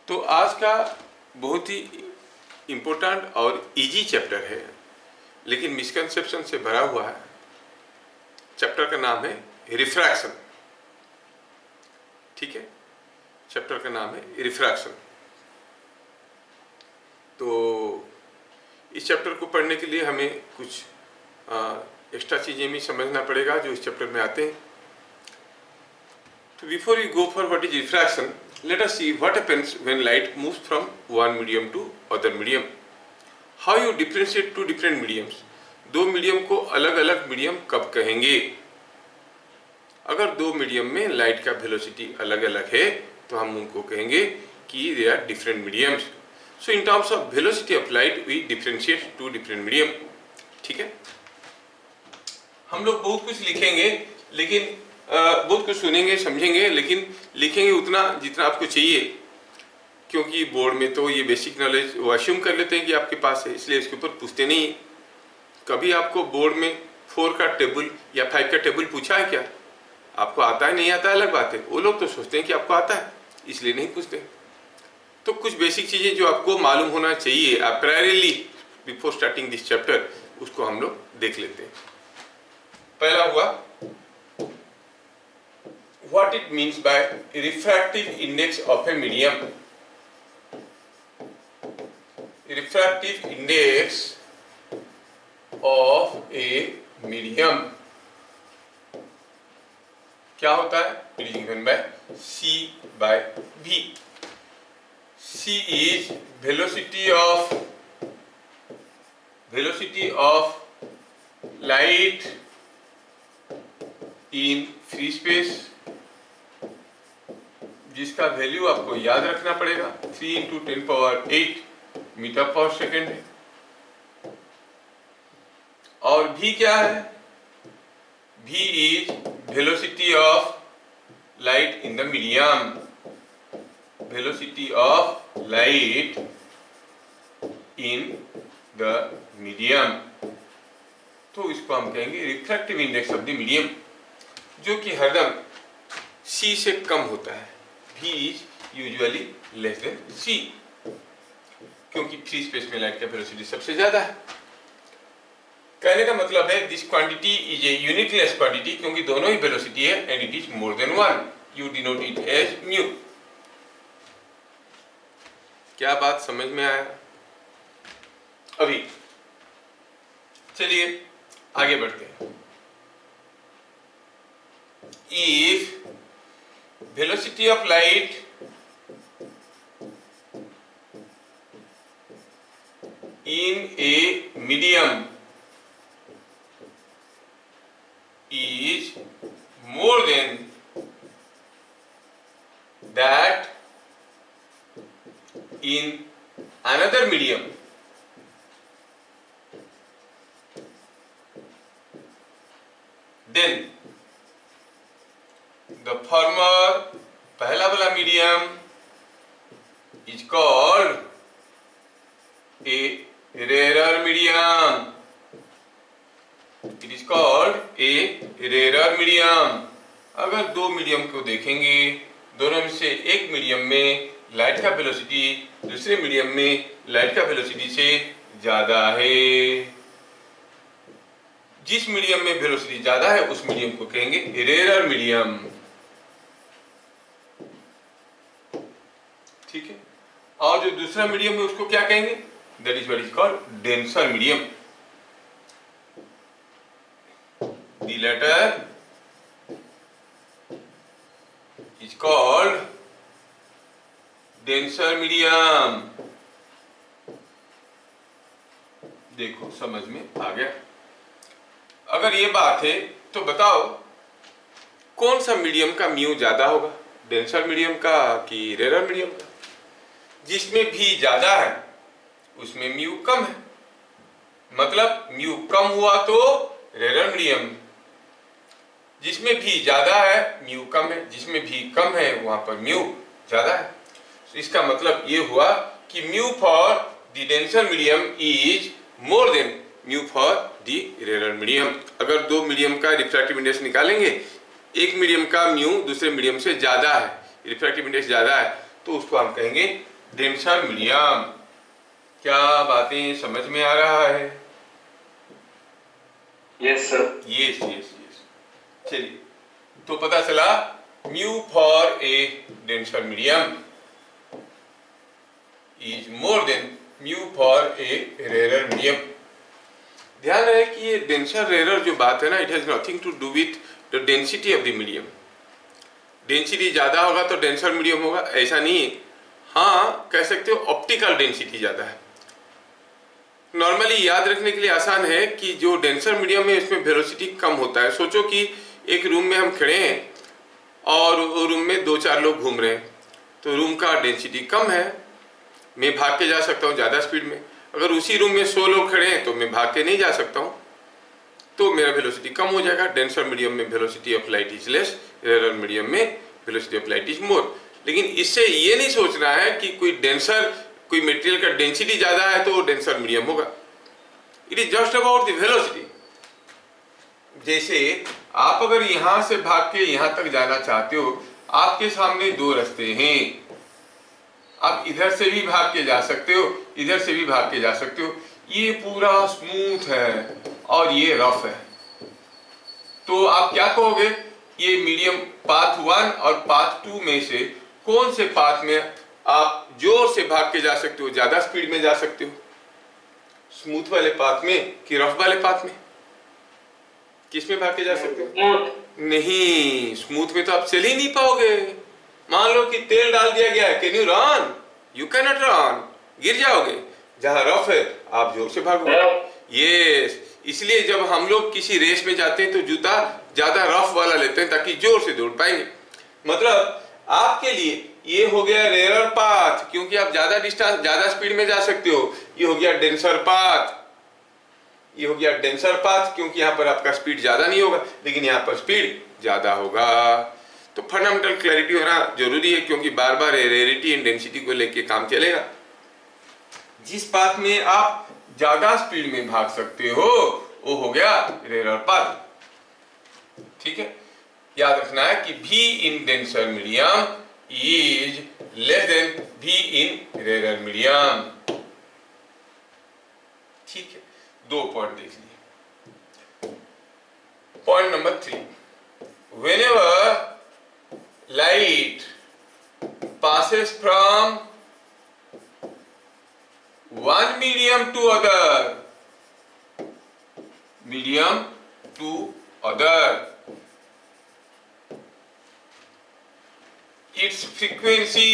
तो आज का बहुत ही इम्पोर्टेंट और इजी चैप्टर है, लेकिन मिसकंसेप्शन से भरा हुआ है। चैप्टर का नाम है रिफ्रैक्शन। ठीक है, चैप्टर का नाम है रिफ्रैक्शन। तो इस चैप्टर को पढ़ने के लिए हमें कुछ एक्स्ट्रा चीज़ें भी समझना पड़ेगा जो इस चैप्टर में आते हैं। तो before we go for what is refraction, let us see what happens when light moves from one medium to other medium. How you differentiate two different mediums? दो मीडियम को अलग अलग मीडियम कब कहेंगे? अगर दो मीडियम में लाइट का वेलोसिटी अलग अलग है तो हम उनको कहेंगे कि they are different mediums. So in terms of velocity of light we differentiate two different medium. ठीक है, हम लोग बहुत कुछ लिखेंगे, लेकिन बहुत कुछ सुनेंगे समझेंगे, लेकिन लिखेंगे उतना जितना आपको चाहिए, क्योंकि बोर्ड में तो ये बेसिक नॉलेज वो अश्यूम कर लेते हैं कि आपके पास है, इसलिए इसके ऊपर पूछते नहीं है। कभी आपको बोर्ड में 4 का टेबल या 5 का टेबल पूछा है क्या? आपको आता है नहीं आता है अलग बात है, वो लोग तो सोचते हैं कि आपको आता है इसलिए नहीं पूछते। तो कुछ बेसिक चीज़ें जो आपको मालूम होना चाहिए priorly before starting this chapter, उसको हम लोग देख लेते हैं। पहला हुआ what it means by refractive index of a medium. Refractive index of a medium क्या होता है? It is given by C by V. C is velocity of light in free space, जिसका वैल्यू आपको याद रखना पड़ेगा 3 × 10⁸ मीटर पर second है। और v क्या है? v is velocity of light in the medium. Velocity of light in the medium, तो इसको हम कहेंगे refractive index of the medium, जो कि हरदम c से कम होता है। V is usually less than C, क्योंकि फ्री स्पेस में लाइट का वेलोसिटी सबसे ज्यादा है। कहने का मतलब है this quantity is a unitless quantity, क्योंकि दोनों ही वेलोसिटी है and it is more than 1, you denote it as mu. क्या बात समझ में आया? अभी चलिए आगे बढ़ते हैं। If velocity of light in a medium is more than that in another medium, then the former पहला वाला medium is called a rare medium. It is called a rare medium. अगर दो मीडियम को देखेंगे, दोनों में से एक मीडियम में लाइट का वेलोसिटी दूसरे मीडियम में लाइट का वेलोसिटी से ज्यादा है, जिस मीडियम में वेलोसिटी ज्यादा है उस मीडियम को कहेंगे रेयर मीडियम। ठीक है, और जो दूसरा मीडियम है उसको क्या कहेंगे? That is what is called denser medium. The latter is called denser medium. देखो समझ में आ गया? अगर ये बात है तो बताओ कौन सा मीडियम का म्यू ज्यादा होगा, डेंसर मीडियम का कि रेयर मीडियम का? जिसमें भी ज्यादा है उसमें म्यू कम है, मतलब म्यू कम हुआ तो रेयर मीडियम। जिसमें भी ज्यादा है म्यू कम है, जिसमें भी कम है वहां पर म्यू ज्यादा है। तो इसका मतलब ये हुआ कि mu for the denser medium is more than mu for the rare medium. अगर दो मीडियम का रिफ्रैक्टिव इंडेक्स निकालेंगे, एक मीडियम का म्यू दूसरे मीडियम से ज्यादा है, रिफ्रैक्टिव इंडेक्स ज्यादा है, तो उसको हम कहेंगे डेंसर मीडियम। क्या बातें समझ में आ रहा है? Yes sir. Yes yes yes. चलिए, तो पता चला mu for a denser medium is more than mu for a rare medium. ध्यान रहे कि ये डेंसर रेयर जो बात है ना, it has nothing to do with the density of the medium. Density ज्यादा होगा तो डेंसर मीडियम होगा, ऐसा नहीं है। हाँ, कह सकते हो ऑप्टिकल डेंसिटी ज्यादा है। नॉर्मली याद रखने के लिए आसान है कि जो डेंसर मीडियम है इसमें वेलोसिटी कम होता है। सोचो कि एक रूम में हम खड़े हैं और रूम में 2-4 लोग घूम रहे हैं, तो रूम का डेंसिटी कम है, मैं भाग के जा सकता हूँ ज़्यादा स्पीड में। अगर उसी रूम में 100 लोग खड़े हैं तो मैं भाग के नहीं जा सकता हूँ, तो मेरा वेलोसिटी कम हो जाएगा। डेंसर मीडियम में velocity of light is less, rare medium में velocity of light is more. लेकिन इससे ये नहीं सोचना है कि कोई मटेरियल का डेंसिटी ज़्यादा है तो वो डेंसर मीडियम होगा। It is just about the velocity. जैसे आप अगर यहाँ से भाग के यहाँ तक जाना चाहते हो, आपके सामने 2 रास्ते हैं, आप इधर से भी भाग के जा सकते हो, इधर से भी भाग के जा सकते हो। ये पूरा स्मूथ है और ये रफ है, तो आप क्या कहोगे? ये मीडियम पाथ 1 और पाथ 2 में से कौन से पाथ में आप जोर से भाग के जा सकते हो, ज्यादा स्पीड में जा सकते हो? स्मूथ वाले पाथ में कि रफ वाले पाथ में? किस में भाग के जा सकते हो? नहीं, स्मूथ में तो आप चल ही नहीं पाओगे। मान लो कि तेल डाल दिया गया है, can you run? You can not run, गिर जाओगे। जहां रफ है आप जोर से भागोगे। यस, इसलिए जब हम लोग किसी रेस में जाते हैं तो जूता ज्यादा रफ वाला लेते हैं ताकि जोर से दौड़ पाएंगे। मतलब आपके लिए ये हो गया रेयर पाथ, क्योंकि आप ज्यादा डिस्टेंस ज्यादा स्पीड में जा सकते हो। ये हो गया डेंसर पाथ, ये हो गया डेंसर पाथ, क्योंकि यहाँ पर आपका स्पीड ज्यादा नहीं होगा, लेकिन यहाँ पर स्पीड ज्यादा होगा। तो फंडामेंटल क्लैरिटी होना जरूरी है, क्योंकि बार बार रेयरिटी एंड डेंसिटी को लेके काम चलेगा। जिस पाथ में आप ज्यादा स्पीड में भाग सकते हो वो हो गया रेयर पाथ। ठीक है, याद रखना है कि V in denser medium is less than V in rare medium. ठीक है, 2 पॉइंट देख लिए। Point number 3, whenever light passes from one medium to other, its frequency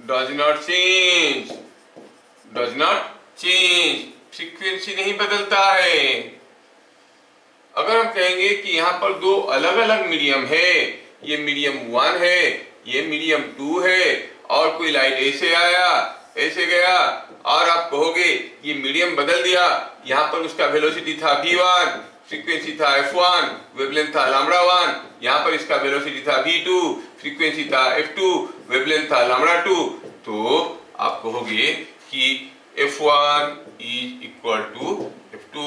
does not change, frequency नहीं बदलता है। अगर हम कहेंगे कि यहाँ पर 2 अलग अलग मीडियम है, ये मीडियम 1 है, ये मीडियम 2 है, और कोई लाइट ऐसे आया ऐसे गया, और आप कहोगे ये मीडियम बदल दिया, यहाँ पर उसका वेलोसिटी था v1, फ्रीक्वेंसी था f1, वेवलेंथ था λ1, यहाँ पर इसका वेलोसिटी था v2, फ्रीक्वेंसी था f2, वेवलेंथ था λ2, तो आप कहोगे कि f1 is equal to f2।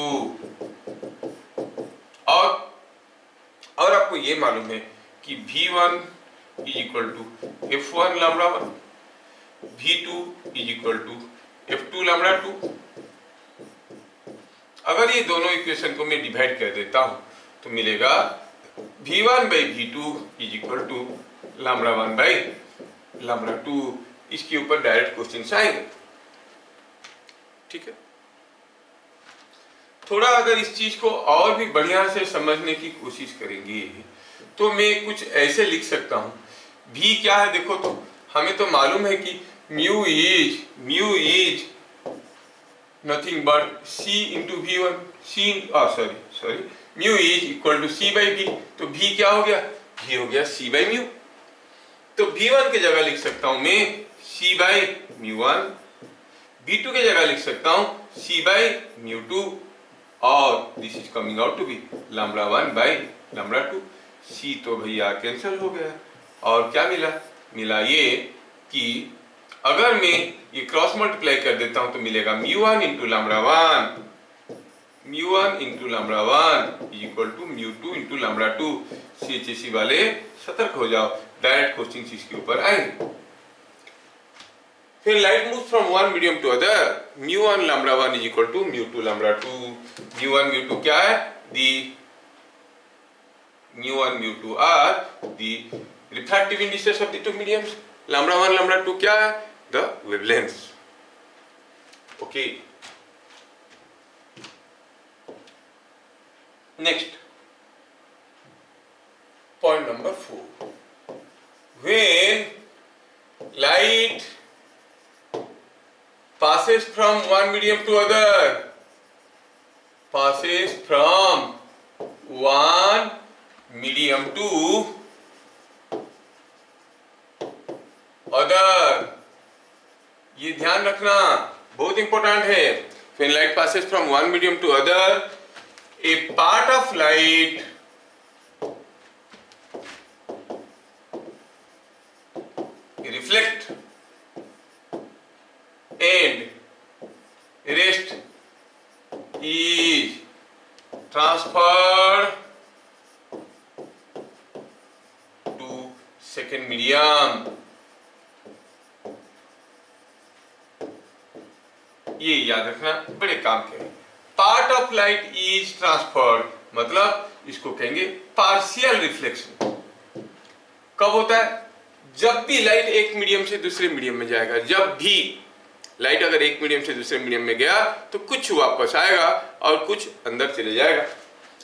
और आपको ये मालूम है कि v1 is equal to f1 λ1, v2 is equal to f2 λ2। अगर ये दोनों इक्वेशन को मैं डिवाइड कर देता हूं तो मिलेगा v1 by v2 is equal to λ1 by λ2। इसके ऊपर डायरेक्ट क्वेश्चन आएंगे। ठीक है, थोड़ा अगर इस चीज को और भी बढ़िया से समझने की कोशिश करेंगे तो मैं कुछ ऐसे लिख सकता हूं। v क्या है देखो, तो हमें तो मालूम है कि mu is nothing but c into v1, mu is equal to c by v। तो v क्या हो गया? v हो गया c बाई म्यू। तो v1 की जगह लिख सकता हूं मैं c बाई म्यू1, v2 की जगह लिख सकता हूं c बाई म्यू2, और this is coming out to be λ1 by λ2। c तो भैया कैंसिल हो गया, और क्या मिला ये कि अगर मैं ये क्रॉस मल्टीप्लाई कर देता हूं तो मिलेगा μ1 into λ1 is equal to μ2 into λ2। CHSE वाले सतर्क हो जाओ, डायरेक्ट क्वेश्चन इसके ऊपर आएंगे। फिर light move from one medium to other, μ1 λ1 is equal to μ2 λ2। μ1 μ2 क्या है? The μ1 μ2 are the refractive indices of the two mediums. λ1 λ2 क्या है? The wavelengths. Okay, next point number 4, when light passes from one medium to other, passes from one medium to other, ये ध्यान रखना बहुत important है। when light passes from one medium to other, a part of light reflect and rest is transferred to second medium। ये याद रखना, बड़े काम के। Part of light is transferred मतलब इसको कहेंगे पार्शियल रिफ्लेक्शन। कब होता है? जब भी लाइट एक मीडियम से दूसरे मीडियम में जाएगा। जब भी लाइट अगर एक मीडियम से दूसरे मीडियम में गया तो कुछ वापस आएगा और कुछ अंदर चले जाएगा।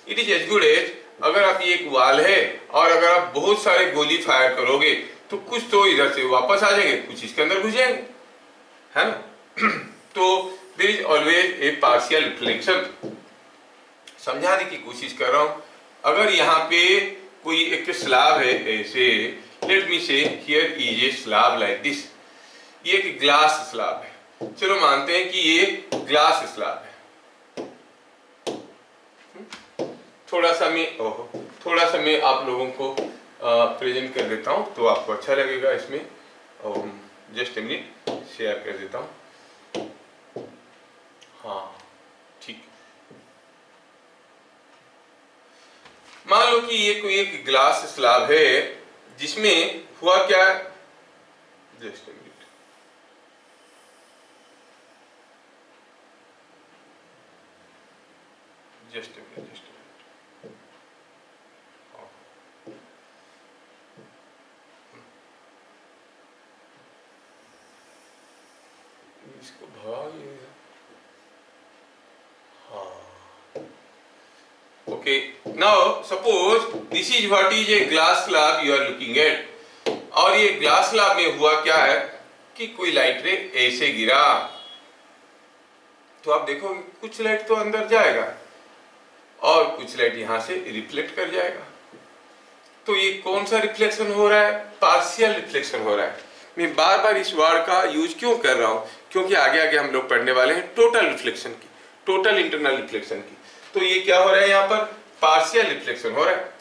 It is as good as अगर आप ये एक वॉल है और अगर आप बहुत सारे गोली फायर करोगे तो कुछ तो इधर से वापस आ जाएंगे, कुछ इसके अंदर घुस जाएंगे, है ना। तो there is always a partial reflection. समझाने की कोशिश कर रहा हूं। अगर यहाँ पे कोई एक स्लैब है ऐसे, लेट मी से here is a slab like this, ये एक ग्लास स्लैब है। चलो मानते हैं कि ये ग्लास स्लैब है। थोड़ा सा मैं आप लोगों को प्रेजेंट कर देता हूं तो आपको अच्छा लगेगा। इसमें जस्ट ए मिनट शेयर कर देता हूं। हाँ ठीक, मान लो कि ये कोई एक ग्लास स्लैब है जिसमें हुआ क्या, just a minute, just a minute, इसको भाग। Okay, now suppose this is what is a glass slab you are looking at, और ये ग्लास स्लैब में हुआ क्या है कि कोई लाइट रे ऐसे गिरा तो आप देखोगे कुछ लाइट तो अंदर जाएगा और कुछ लाइट यहां से रिफ्लेक्ट कर जाएगा। तो ये कौन सा रिफ्लेक्शन हो रहा है? पार्शियल रिफ्लेक्शन हो रहा है। मैं बार बार इस वर्ड का यूज क्यों कर रहा हूं? क्योंकि आगे आगे हम लोग पढ़ने वाले हैं टोटल रिफ्लेक्शन की, टोटल इंटरनल रिफ्लेक्शन की। तो ये क्या हो रहा है यहाँ पर? पार्शियल रिफ्लेक्शन हो रहा है।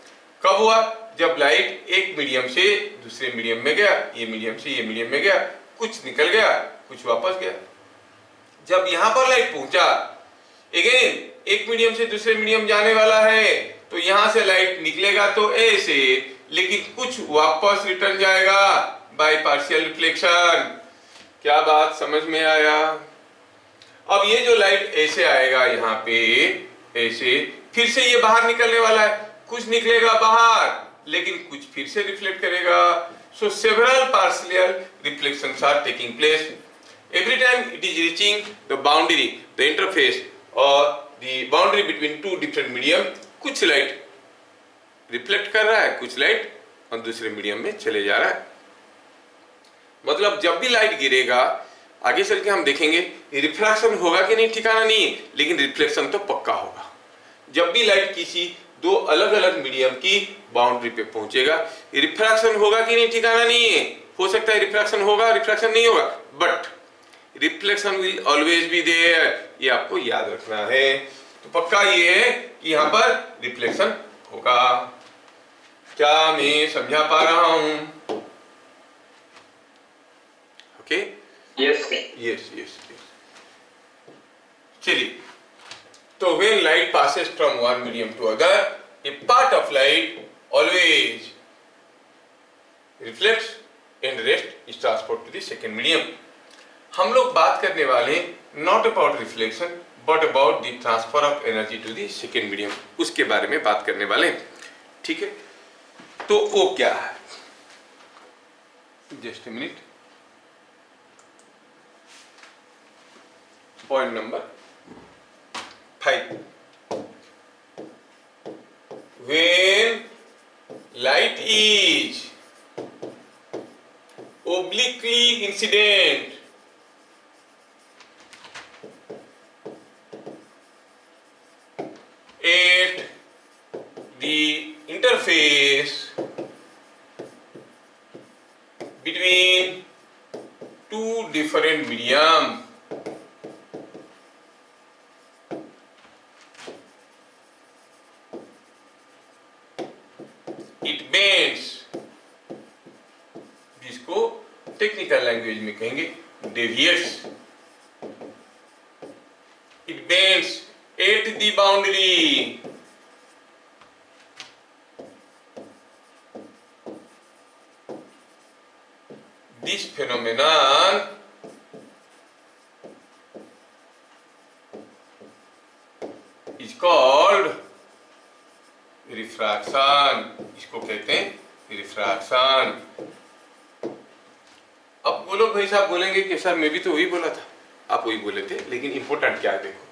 कब हुआ? जब लाइट एक मीडियम से दूसरे मीडियम में गया, ये मीडियम से ये मीडियम में गया, कुछ निकल गया, कुछ वापस गया। जब यहाँ पर लाइट पहुंचा, अगेन एक मीडियम से दूसरे मीडियम जाने वाला है, तो यहां से लाइट निकलेगा तो ऐसे, लेकिन कुछ वापस रिटर्न जाएगा बाय पार्शियल रिफ्लेक्शन। क्या बात समझ में आया? अब ये जो लाइट ऐसे आएगा यहाँ पे ऐसे, फिर से ये बाहर निकलने वाला है, कुछ निकलेगा बाहर लेकिन कुछ फिर से रिफ्लेक्ट करेगा। So several partial reflections are taking place every time it is reaching the boundary, the interface or the boundary between two different medium। कुछ लाइट रिफ्लेक्ट कर रहा है, कुछ लाइट और दूसरे मीडियम में चले जा रहा है। मतलब जब भी लाइट गिरेगा, आगे चल के हम देखेंगे रिफ्रैक्शन होगा कि नहीं ठिकाना नहीं है, लेकिन रिफ्लेक्शन तो पक्का होगा। जब भी लाइट किसी दो अलग अलग मीडियम की बाउंड्री पे पहुंचेगा, रिफ्रैक्शन होगा कि नहीं ठिकाना नहीं है। हो सकता है रिफ्रैक्शन होगा, रिफ्रैक्शन नहीं होगा, but reflection will always be there. ये आपको याद रखना है। तो पक्का ये है कि यहाँ पर रिफ्लेक्शन होगा। क्या मैं समझा पा रहा हूं? Okay, yes yes yes. चलिए, तो when light passes from one medium to other, a part of light always reflects and rest is transport to the second medium. हम लोग बात करने वाले हैं not about reflection but about the transfer of energy to the second medium, उसके बारे में बात करने वाले हैं। ठीक है, तो वो क्या है, just a minute. Point number 5, when light is obliquely incident at the interface between two different medium, it bends, जिसको टेक्निकल लैंग्वेज में कहेंगे deviates, it bends at the boundary this phenomenon is called refraction. इसको कहते हैं refraction. अब वो लोग भाई साहब बोलेंगे कि सर मैं भी तो वही बोला था, आप वही बोले थे, लेकिन इंपॉर्टेंट क्या है देखो,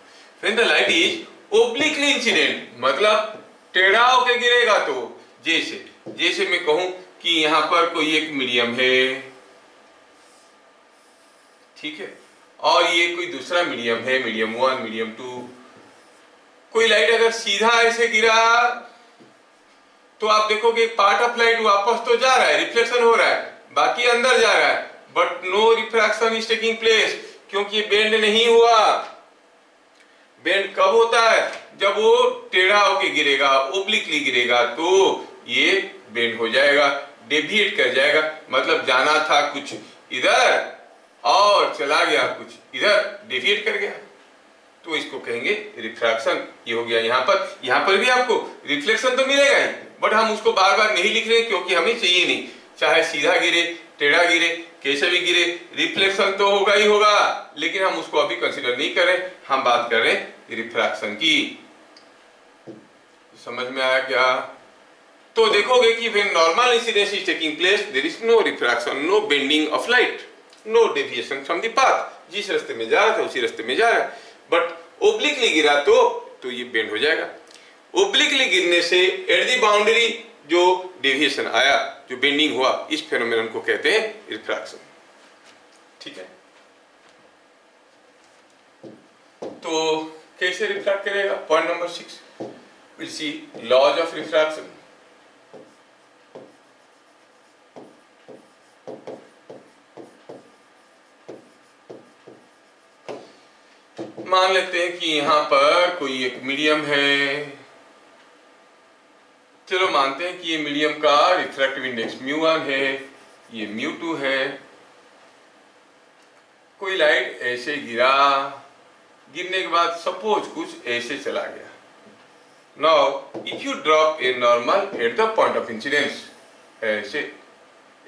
when the light is obliquely incident मतलब टेढ़ा होके गिरेगा, तो जैसे मैं कहूं कि यहां पर कोई एक मीडियम है, ठीक है, और ये कोई दूसरा मीडियम है, मीडियम 1, मीडियम 2, कोई लाइट अगर सीधा ऐसे गिरा तो आप देखोगे पार्ट ऑफ लाइट वापस तो जा रहा है, रिफ्लेक्शन हो रहा है, बाकी अंदर जा रहा है, but no refraction is taking place, क्योंकि बेंड नहीं हुआ। बेंड कब होता है, जब वो टेढ़ा होके गिरेगा, ओब्लिकली गिरेगा, तो ये बेंड हो जाएगा, डेविएट कर जाएगा, मतलब जाना था कुछ इधर और चला गया कुछ इधर, डेविएट कर गया, तो इसको कहेंगे रिफ्रैक्शन। ये हो गया। यहाँ पर भी आपको रिफ्लेक्शन तो मिलेगा ही, बट हम उसको बार बार नहीं लिख रहे क्योंकि हमें चाहिए नहीं, चाहे सीधा गिरे, टेढ़ा गिरे, कैसे भी गिरे, रिफ्लेक्शन तो होगा ही होगा, लेकिन हम उसको अभी कंसीडर नहीं कर रहे, हम बात कर रहे हैं रिफ्रैक्शन की। समझ में आया क्या? तो देखोगे कि when normal incidence is taking place there is no refraction, no bending of light, no deviation from the path. जिस रास्ते में जा रहा था उसी रास्ते में जा रहा है, बट ओब्लिकली गिरा तो ये बेंड हो जाएगा। ओब्लिकली गिरने से एट द बाउंड्री जो डेविएशन आया, जो बेंडिंग हुआ, इस फेनोमेनन को कहते हैं रिफ्रैक्शन। ठीक है, तो कैसे रिफ्रैक्ट करेगा? Point number 6, will see laws of refraction. मान लेते हैं कि यहां पर कोई एक मीडियम है, चलो मानते हैं कि ये मीडियम का रिफ्रैक्टिव इंडेक्स μ1 है, ये μ2 है। कोई लाइट ऐसे गिरा, गिरने के बाद सपोज कुछ ऐसे चला गया। Now if you drop a normal at the point of incidence, ऐसे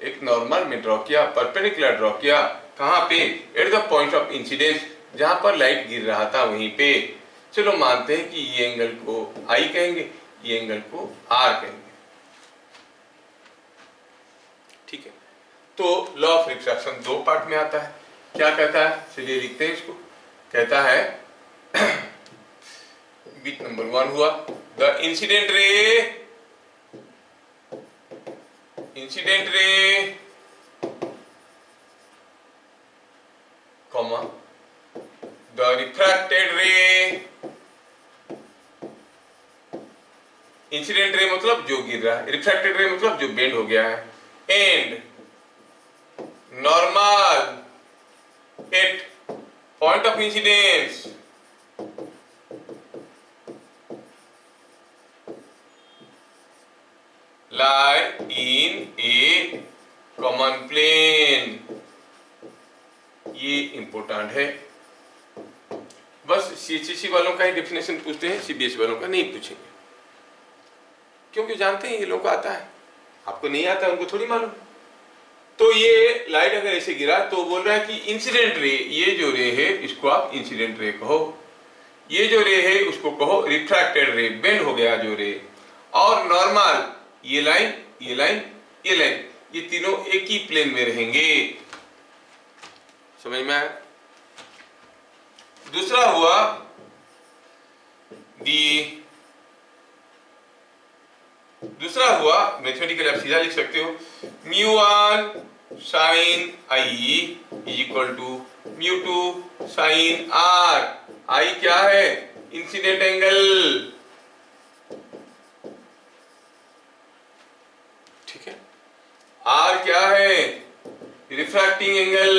एक नॉर्मल में ड्रॉ किया, परपेंडिकुलर ड्रॉ किया, कहां पे? At the point of incidence, जहां पर लाइट गिर रहा था वहीं पे। चलो मानते हैं कि ये एंगल को I कहेंगे, ये एंगल को R कहेंगे। ठीक है, तो लॉ ऑफ रिफ्रैक्शन दो पार्ट में आता है। क्या कहता है? चलिए लिखते हैं इसको। कहता है बिट नंबर 1 हुआ, the incident ray comma the refracted ray, incident ray मतलब जो गिर रहा है, रिफ्रैक्टेड रे मतलब जो बेंड हो गया है, and normal at point of incidence lie in a common plane। ये इंपोर्टेंट है। बस सीएचएससी वालों का ही डेफिनेशन पूछते हैं, सीबीएसई वालों का नहीं पूछेंगे, क्योंकि जानते हैं ये लोगों को आता है, आपको नहीं आता, उनको थोड़ी मालूम। तो ये लाइट अगर ऐसे गिरा तो बोल रहा है कि इंसिडेंट रे, ये जो रे है इसको आप इंसिडेंट रे कहो, ये जो रे है उसको कहो रिफ्रैक्टेड रे, बेंड हो गया जो रे। और नॉर्मल, ये लाइन, ये लाइन, ये लाइन, ये तीनों एक ही प्लेन में रहेंगे। समझ में आया? दूसरा हुआ दूसरा हुआ मैथमेटिकली आप सीधा लिख सकते हो, μ1 sine I is equal to μ2 sine R. I क्या है? इंसिडेंट एंगल, ठीक है। आर क्या है? Refracting angle.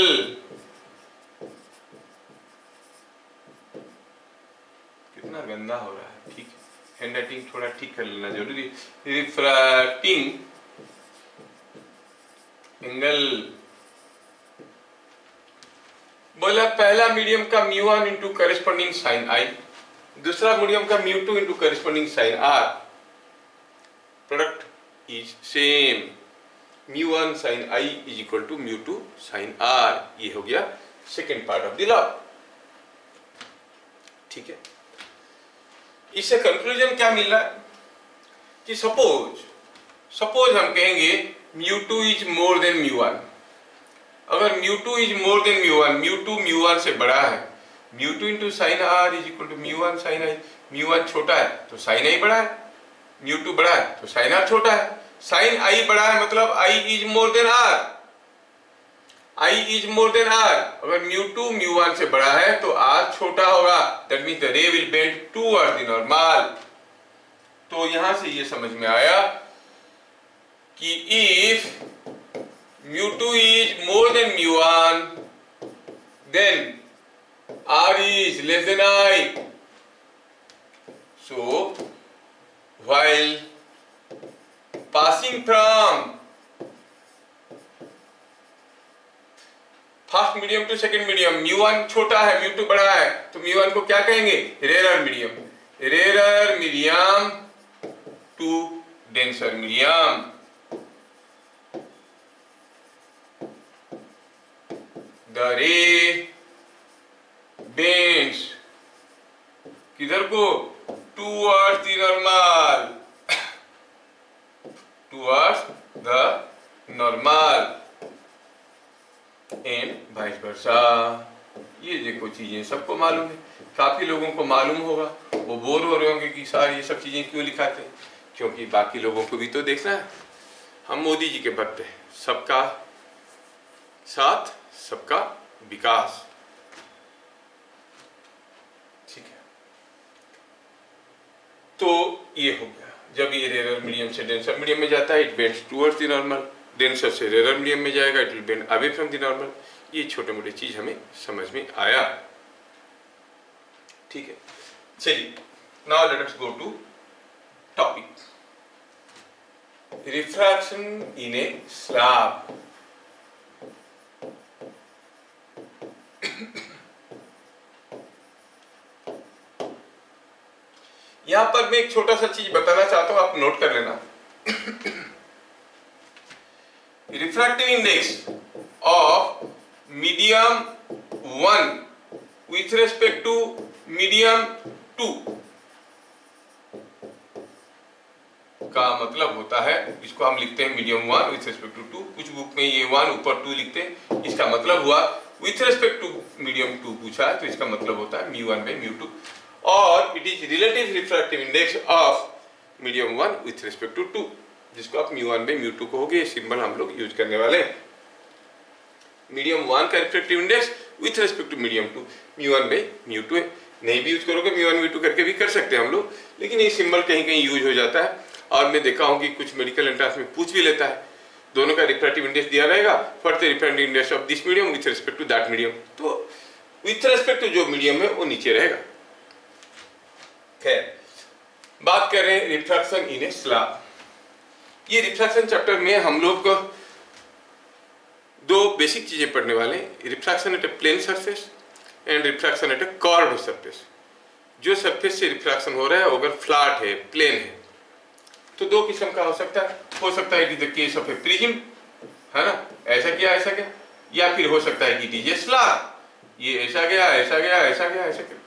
कितना गंदा हो रहा है, ठीक है, हैंड राइटिंग थोड़ा ठीक कर लेना जरूरी। रिफ्रैक्टिंग एंगल बोला पहला मीडियम का μ1 इंटू करेस्पॉन्डिंग साइन आई, दूसरा मीडियम का μ2 into corresponding sine R, product is same, μ1 sine I is equal to μ2 sine R. ये हो गया second part of the law, ठीक है। इससे कंक्लूजन क्या मिल रहा है कि सपोज हम कहेंगे μ2 इज मोर देन μ1। अगर μ2 इज मोर देन μ1, μ2 μ1 से बड़ा है, μ2 into sine R is equal to μ1 sine I. μ1 छोटा है तो साइन आई बड़ा है, μ2 बड़ा है तो साइन आर छोटा है। साइन आई बड़ा है मतलब I is more than R, I is more than R. अगर μ2 μ1 से बड़ा है तो आर छोटा होगा, दैट मीन्स द रे will bend towards the normal. तो यहां से ये समझ में आया कि if μ2 is more than μ1 then r is less than I. So while passing from first medium to second medium, μ1 छोटा है μ2 बड़ा है, तो μ1 को क्या कहेंगे? Rare medium, rare medium to denser medium. The ray bends किधर को? Towards the normal, towards the normal and vice versa। ये देखो चीजें सबको मालूम है, काफी लोगों को मालूम होगा, वो बोर हो रहे होंगे कि सारी ये सब चीजें क्यों लिखाते हैं, क्योंकि बाकी लोगों को भी तो देखना है। हम मोदी जी के भक्त हैं, सबका साथ सबका विकास, ठीक है। तो ये हो गया, जब ये रेयर मीडियम से डेंसर मीडियम में जाता है it bends towards the normal, denser से रेयर मीडियम में जाएगा it will bend away from the normal. ये छोटे मोटे चीज हमें समझ में आया, ठीक है। चलिए now let us go to topic, refraction in a slab. यहां पर मैं एक छोटा सा चीज बताना चाहता हूं, आप नोट कर लेना। Refractive index of medium 1 with respect to medium 2 का मतलब होता है, इसको हम लिखते हैं मीडियम 1 विथ रेस्पेक्ट टू 2, कुछ बुक में ये 1 ऊपर 2 लिखते हैं, इसका मतलब हुआ विथ रेस्पेक्ट टू मीडियम 2 पूछा है तो इसका मतलब होता है μ1 बाई μ2, और it is relative refractive index of medium 1 with respect to 2, जिसको आप μ1 बाई μ2 कहोगे। ये सिंबल हम लोग यूज करने वाले हैं। मीडियम 1 का refractive index with respect to medium 2 μ1 by μ2 है। नहीं भी यूज करोगे μ1 μ2 करके भी कर सकते हैं हम लोग, लेकिन ये सिंबल कहीं कहीं यूज हो जाता है, और मैं देखा हूं कि कुछ मेडिकल एंट्रेंस में पूछ भी लेता है, दोनों का रिफ्रैक्टिव इंडेक्स दिया रहेगा, for the refractive index of this medium with respect to that medium, तो विथ रेस्पेक्ट टू जो मीडियम है वो नीचे रहेगा। खैर, बात कर रहे हैं रिफ्रैक्शन इन ए स्लैब। ये रिफ्रैक्शन चैप्टर में हम लोग को दो बेसिक चीजें पढ़ने वाले हैं, refraction at a plane surface and refraction at a curved surface. जो सरफेस से रिफ्रैक्शन हो रहा है अगर फ्लैट है, प्लेन है, तो दो किस्म का हो सकता है। It is the case of A prism, है ना, ऐसा किया ऐसा गया, या फिर हो सकता है कि इट इज ए स्लैब, ये ऐसा गया ऐसा गया ऐसा गया ऐसा गया,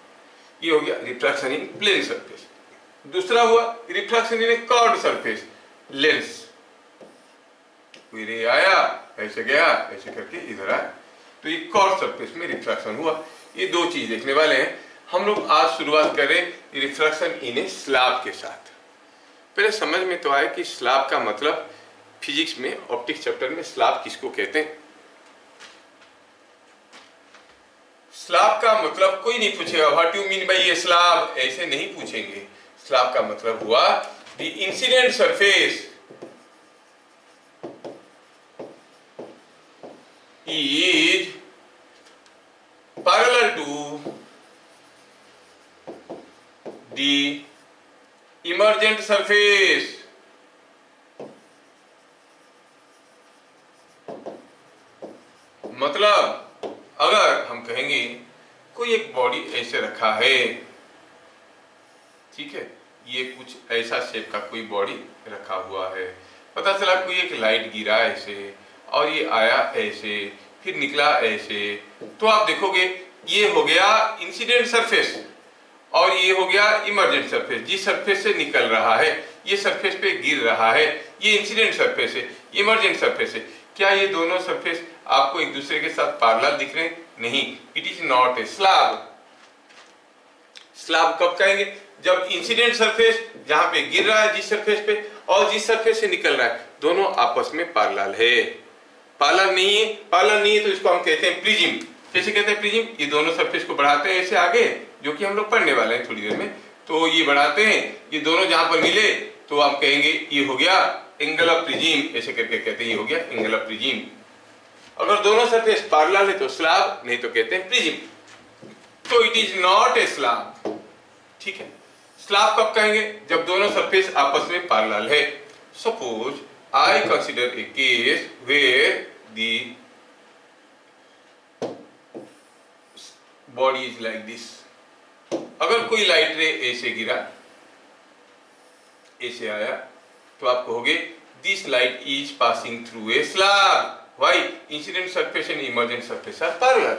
ये हो गया रिफ्रैक्शन इन प्लेन सरफेस। दूसरा हुआ refraction in a curved surface, lens, कोई रे आया ऐसे गया ऐसे करके इधर आया, तो ये कर्व्ड सरफेस में रिफ्रैक्शन हुआ। ये दो चीज देखने वाले हैं हम लोग। आज शुरुआत करें रिफ्रैक्शन इन ए स्लैब के साथ। पहले समझ में तो आए कि स्लैब का मतलब, फिजिक्स में ऑप्टिक्स चैप्टर में स्लैब किसको कहते हैं। स्लैब का मतलब कोई नहीं पूछेगा व्हाट यू मीन बाय ये स्लैब, ऐसे नहीं पूछेंगे। स्लैब का मतलब हुआ the incident surface is parallel to the emergent surface, मतलब अगर हम कहेंगे कोई एक बॉडी ऐसे रखा है, ठीक है, ये कुछ ऐसा शेप का कोई बॉडी रखा हुआ है, पता चला कोई एक लाइट गिरा ऐसे और ये आया ऐसे फिर निकला ऐसे, तो आप देखोगे ये हो गया इंसिडेंट सरफेस और ये हो गया इमर्जेंट सरफेस। जिस सरफेस से निकल रहा है ये सरफेस पे गिर रहा है, ये इंसिडेंट सरफेस है, इमर्जेंट सरफेस है। क्या ये दोनों सरफेस आपको एक दूसरे के साथ पैरेलल दिख रहे हैं? नहीं, it is not a slab. Slab कब कहेंगे? जब इंसिडेंट सरफेस जहां पे गिर रहा है जिस सरफेस पे और जिस सरफेस से निकल रहा है दोनों आपस में पैरेलल है। पैरेलल नहीं है, पैरेलल नहीं है तो इसको हम कहते हैं प्रिज्म। कैसे कहते हैं प्रिज्म? ये दोनों सरफेस को बढ़ाते हैं ऐसे आगे, जो कि हम लोग पढ़ने वाले हैं थोड़ी देर में, तो ये बढ़ाते हैं, ये दोनों जहां पर मिले तो हम कहेंगे ये हो गया एंगल ऑफ प्रिज्म, ऐसे करके कहते हैं ये हो गया एंगल ऑफ प्रिज्म। अगर दोनों सरफेस पैरेलल है तो स्लैब, नहीं तो कहते हैं प्रिज्म। तो it is not a slab, ठीक है। स्लैब कब कहेंगे? जब दोनों सरफेस आपस में पैरेलल है। Suppose I consider a case where the body is like this. अगर कोई लाइट रे ऐसे गिरा, ऐसे आया, तो आप कहोगे this light is passing through a slab. Why? Incident surface and emergent surface are parallel.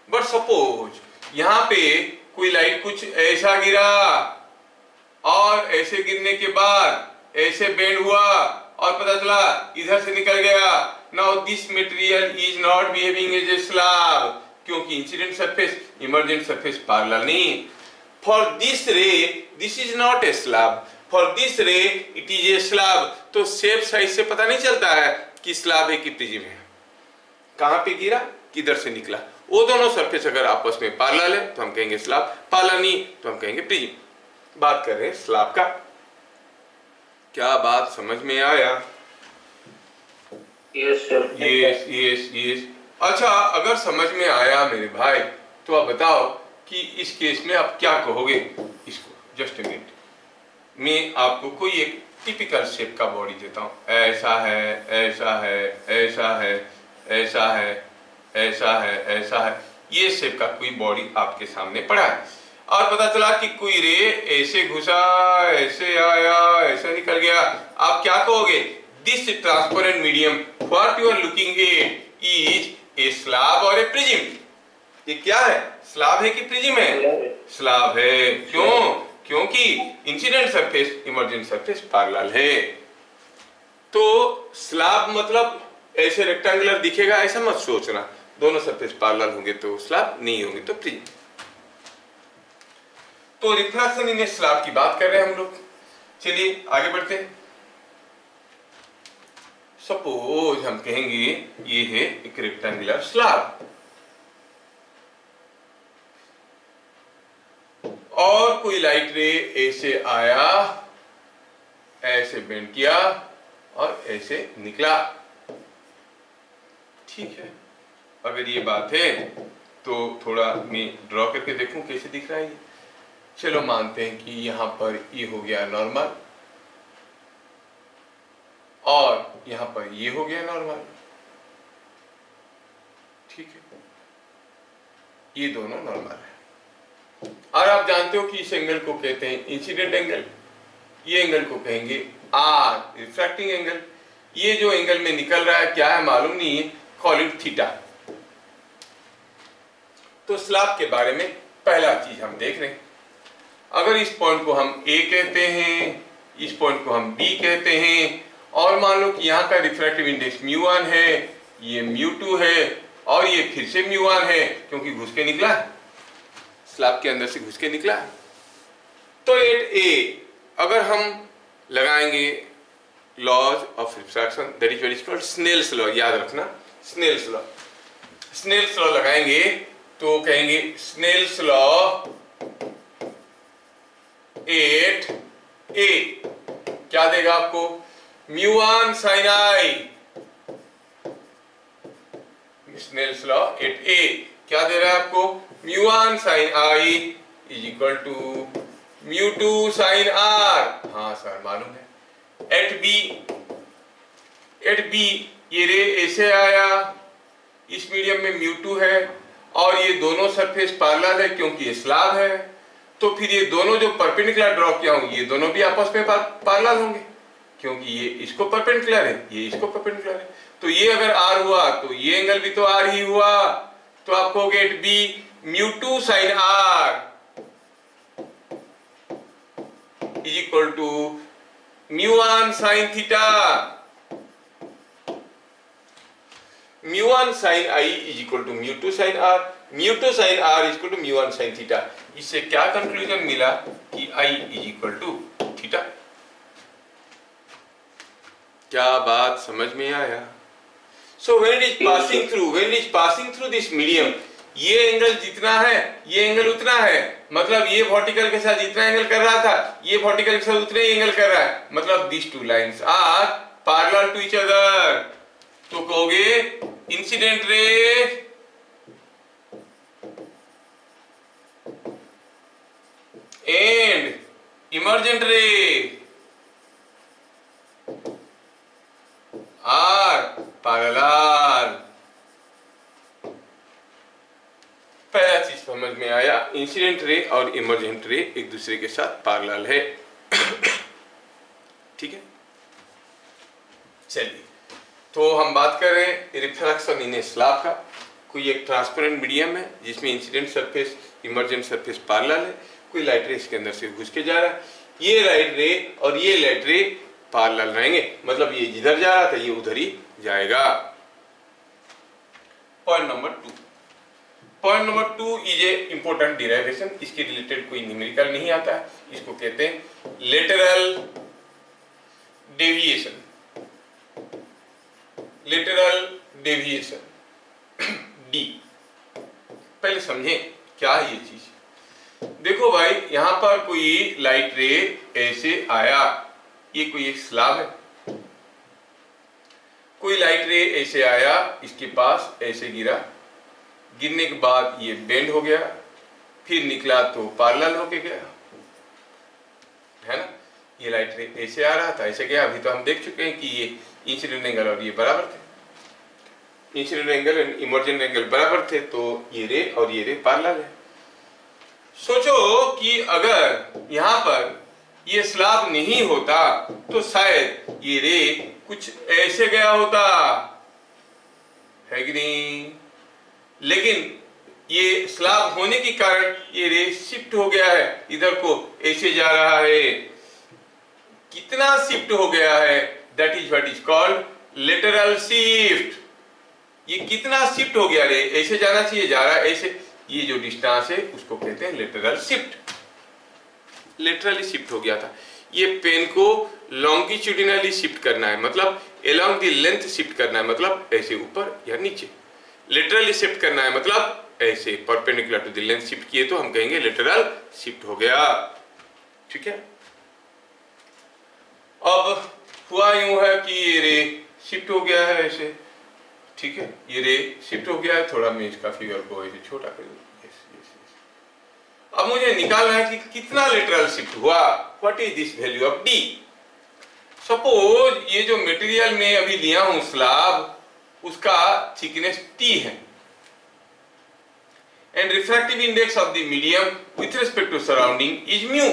But suppose यहाँ पे कोई लाइट कुछ ऐसा गिरा और ऐसे गिरने के बाद ऐसे बेंड हुआ और पता चला इधर से निकल गया। Now this material is not behaving as a slab, क्योंकि incident surface emergent surface parallel नहीं। For this ray this is not a slab, for this ray it is a slab. तो शेप साइज से पता नहीं चलता है कि slab है कि प्रिज्म है, कहां पे गिरा किधर से निकला। वो दोनों सरफेस अगर आपस में पैरेलल है तो हम कहेंगे स्लैब, पैरेलल नहीं तो हम कहेंगे प्रिज्म। बात कर रहे हैं स्लैब का। क्या बात समझ में आया? Yes sir. Yes yes yes. अच्छा, अगर समझ में आया मेरे भाई तो आप बताओ कि इस केस में आप क्या कहोगे। इसको जस्ट ए मिनट, मैं आपको कोई एक टिपिकल शेप का बॉडी देता हूँ, ऐसा है ऐसा है ऐसा है ऐसा है ऐसा है ऐसा है, ये शेप का कोई बॉडी आपके सामने पड़ा है और पता चला कि कोई रे ऐसे घुसा ऐसे आया ऐसे निकल गया। आप क्या कहोगे? This transparent medium what you are looking at is a slab और ए प्रिज्म। ये क्या है? स्लैब है कि प्रिज्म है? स्लैब है। क्यों? क्योंकि incident surface emergent surface parallel है। तो स्लैब मतलब ऐसे रेक्टेंगुलर दिखेगा ऐसा मत सोचना, दोनों सरफेस पैरेलल होंगे तो स्लैब, नहीं होंगे तो प्रिज्म। तो रिफ्रैक्शन इन ए स्लैब की बात कर रहे हैं हम लोग। चलिए आगे बढ़ते हैं। सपोज हम कहेंगे ये है एक रेक्टेंगुलर स्लैब और कोई लाइट रे ऐसे आया ऐसे बेंड किया और ऐसे निकला, ठीक है। अगर ये बात है तो थोड़ा मैं ड्रॉ करके देखूं कैसे दिख रहा है ये। चलो मानते हैं कि यहां पर ये हो गया नॉर्मल और यहां पर ये हो गया नॉर्मल, ठीक है, ये दोनों नॉर्मल है। और आप जानते हो कि इस एंगल को कहते हैं इंसिडेंट एंगल, ये एंगल को कहेंगे आर रिफ्रैक्टिंग एंगल। ये जो एंगल में निकल रहा है क्या है मालूम नहीं है, कॉल इट थीटा। तो स्लैब के बारे में पहला चीज हम देख रहे हैं, अगर इस पॉइंट को हम A कहते हैं, इस पॉइंट को हम B कहते हैं, और मान लो कि यहाँ का रिफ्रैक्टिव इंडेक्स μ1 है, ये μ2 है, और ये फिर से μ1 है क्योंकि घुस के निकला है, स्लैब के अंदर से घुस के निकला है। तो एट A अगर हम लगाएंगे laws of refraction, that is what is called Snell's law, याद रखना स्नेल्स लॉ। स्नेल्स लॉ लगाएंगे तो कहेंगे स्नेल्स लॉ एट A क्या देगा आपको, μ1 sin I। Snell's law at A क्या दे रहा है आपको, μ1 sin I is equal to μ2 sin R। हाँ सर मालूम है। एट B ये रे ऐसे आया, इस मीडियम में μ2 है और ये दोनों सरफेस पैरेलल है क्योंकि ये स्लैब है, तो फिर ये दोनों जो परपेंडिकुलर ड्रॉ किया हूं ये दोनों भी आपस में पैरेलल होंगे क्योंकि ये इसको परपेंडिकुलर है, ये इसको परपेंडिकुलर है। तो ये अगर R हुआ तो ये एंगल भी तो R ही हुआ, तो आपको हो get B μ2 sin R is equal to μ1 sin theta. μ1 sin I is equal to μ2 sin R, μ2 sin R is equal to μ1 sin theta. इससे क्या कंक्लूजन मिला कि I is equal to theta. क्या बात समझ में आया? So when it is passing through this medium, ये एंगल जितना है ये एंगल उतना है, मतलब ये वर्टिकल के साथ जितना एंगल कर रहा था ये वर्टिकल के साथ उतने ही एंगल कर रहा है, मतलब this two lines are parallel to each other. तो कहोगे incident ray and emergent ray are parallel. पहला चीज समझ में आया, इंसिडेंट रे और इमर्जेंट रे एक दूसरे के साथ पैरेलल है। ठीक है, चलिए तो हम बात कर रहे हैं रिफ्रैक्शन इन ए स्लैब का। कोई एक ट्रांसपेरेंट मीडियम है जिसमें incident surface emergent surface parallel है, कोई लाइट रे इसके अंदर से घुस के जा रहा है, ये लाइट रे और ये लाइट रे पैरेलल रहेंगे, मतलब ये जिधर जा रहा था ये उधर ही जाएगा। Point number 2 is a important derivation, इसके रिलेटेड कोई न्यूमेरिकल नहीं आता है, इसको कहते हैं लेटरल डेविएशन। डी पहले समझें क्या है ये चीज। देखो भाई यहां पर कोई लाइट रे ऐसे आया, ये कोई एक स्लैब है, कोई लाइट रे ऐसे आया इसके पास ऐसे गिरा, गिरने के बाद ये बेंड हो गया, फिर निकला तो पैरेलल होके गया, है ना। ये लाइट रे ऐसे आ रहा था ऐसे गया, अभी तो हम देख चुके हैं कि ये इंसिडेंट एंगल और ये बराबर थे, incident angle and emergent angle बराबर थे, तो ये रे और ये रे पैरेलल है। सोचो कि अगर यहां पर ये स्लैब नहीं होता तो शायद ये रे कुछ ऐसे गया होता, है कि नहीं, लेकिन ये स्लैब होने के कारण ये रे शिफ्ट हो गया है, इधर को ऐसे जा रहा है। कितना शिफ्ट हो गया है, that is what is called lateral shift. ये कितना शिफ्ट हो गया रे, ऐसे जाना चाहिए जा रहा है ऐसे, ये जो डिस्टेंस है उसको कहते हैं लेटरल शिफ्ट, लेटरली शिफ्ट हो गया था। ये पेन को लॉन्गिट्यूडिनली शिफ्ट करना है, मतलब अलोंग द लेंथ शिफ्ट करना है, मतलब ऐसे ऊपर या नीचे। लेटरली शिफ्ट करना है मतलब ऐसे perpendicular to the length shift किए तो हम कहेंगे लेटरल शिफ्ट हो गया। ठीक है, अब हुआ यूं है कि ये रे शिफ्ट हो गया है ऐसे, ठीक है, ये रे शिफ्ट हो गया है, थोड़ा मैं इसका फिगर को ऐसे छोटा कर दूं। अब मुझे निकालना है कि कितना लेटरल शिफ्ट हुआ, what is this value of D. Suppose ये जो मटेरियल में अभी लिया हूं स्लैब, उसका थिकनेस T है and refractive index of the medium with respect to surrounding is mu.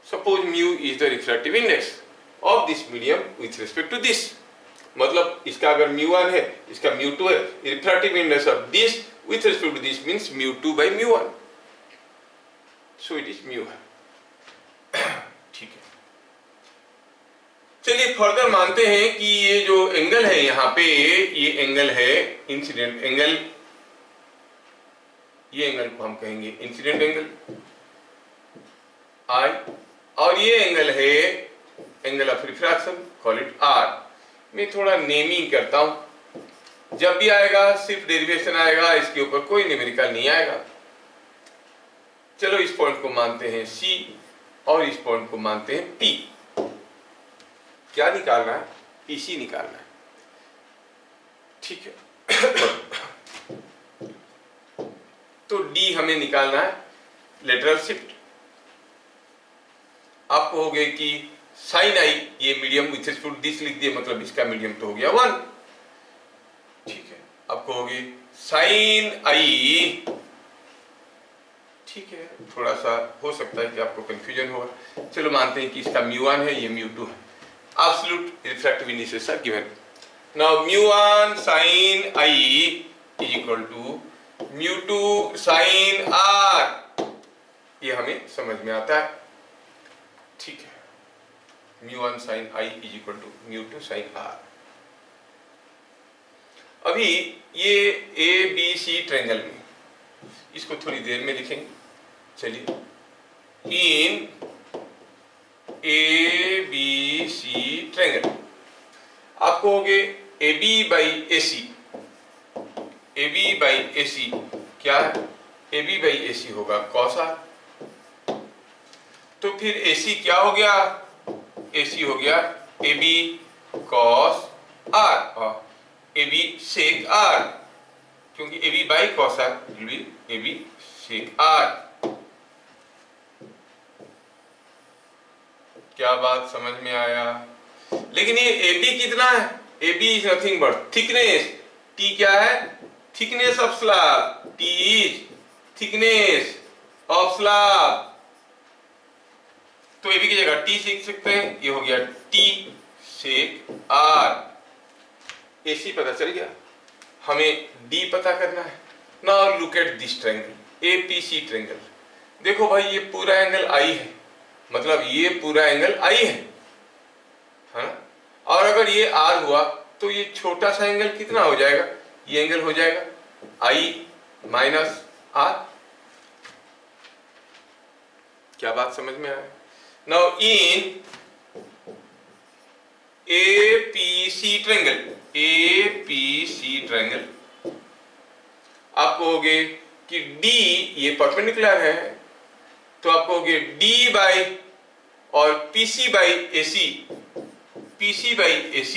Suppose mu is the refractive index of this medium with respect to this. मतलब इसका अगर μ1 है, इसका μ2 है, refractive index of this with respect to this means μ2 by μ1, so it is μ है। ठीक है, चलिए फर्दर मानते हैं कि ये जो एंगल है यहाँ पे, ये एंगल है इंसिडेंट एंगल, ये एंगल को हम कहेंगे इंसिडेंट एंगल I, और ये एंगल है angle of refraction, call it R। मैं थोड़ा नेमिंग करता हूं, जब भी आएगा सिर्फ डेरिवेशन आएगा, इसके ऊपर कोई न्यूमेरिकल नहीं आएगा। चलो इस पॉइंट को मानते हैं C और इस पॉइंट को मानते हैं P। क्या निकालना है? PC निकालना है। ठीक है तो D हमें निकालना है, लेटरल शिफ्ट। आपको हो गए कि साइन आई, ये medium with respect to this लिख दिए, मतलब इसका मीडियम तो हो गया 1। ठीक है, आपको हो गई साइन आई। ठीक है, थोड़ा सा हो सकता है कि आपको कंफ्यूजन होगा। चलो मानते हैं कि इसका μ1 है, ये μ2 है। Absolute refractive indices are given. Now μ1 sin I is equal to μ2 sin R, ये हमें समझ में आता है। ठीक है, μ1 sin I is equal to μ2 sin R। अभी ये ABC ट्रायंगल में, इसको थोड़ी देर में लिखेंगे। चलिए, इन ABC ट्रायंगल आपको हो गए AB by AC। AB by AC क्या है? AB by AC होगा cos R। तो फिर AC क्या हो गया? AC हो गया AB cos R और AB sec R, क्योंकि AB by cos R will be AB sec R। क्या बात समझ में आया? लेकिन ये AB कितना है? AB is nothing but thickness। T क्या है? Thickness of slab. T is thickness of slab. तो AB की जगह T सीख सकते हैं, ये हो गया T sec R। AC पता चल गया, हमें D पता करना है। Now look at this triangle, APC triangle. देखो भाई, ये पूरा एंगल I है, मतलब ये पूरा एंगल I है ना? और अगर ये R हुआ तो ये छोटा सा एंगल कितना हो जाएगा? ये एंगल हो जाएगा I माइनस R। क्या बात समझ में आया? Now in APC triangle, APC triangle आपको हो गए कि D ये परपेंडिकुलर है, तो आपको हो गए D बाई और PC by AC, PC by AC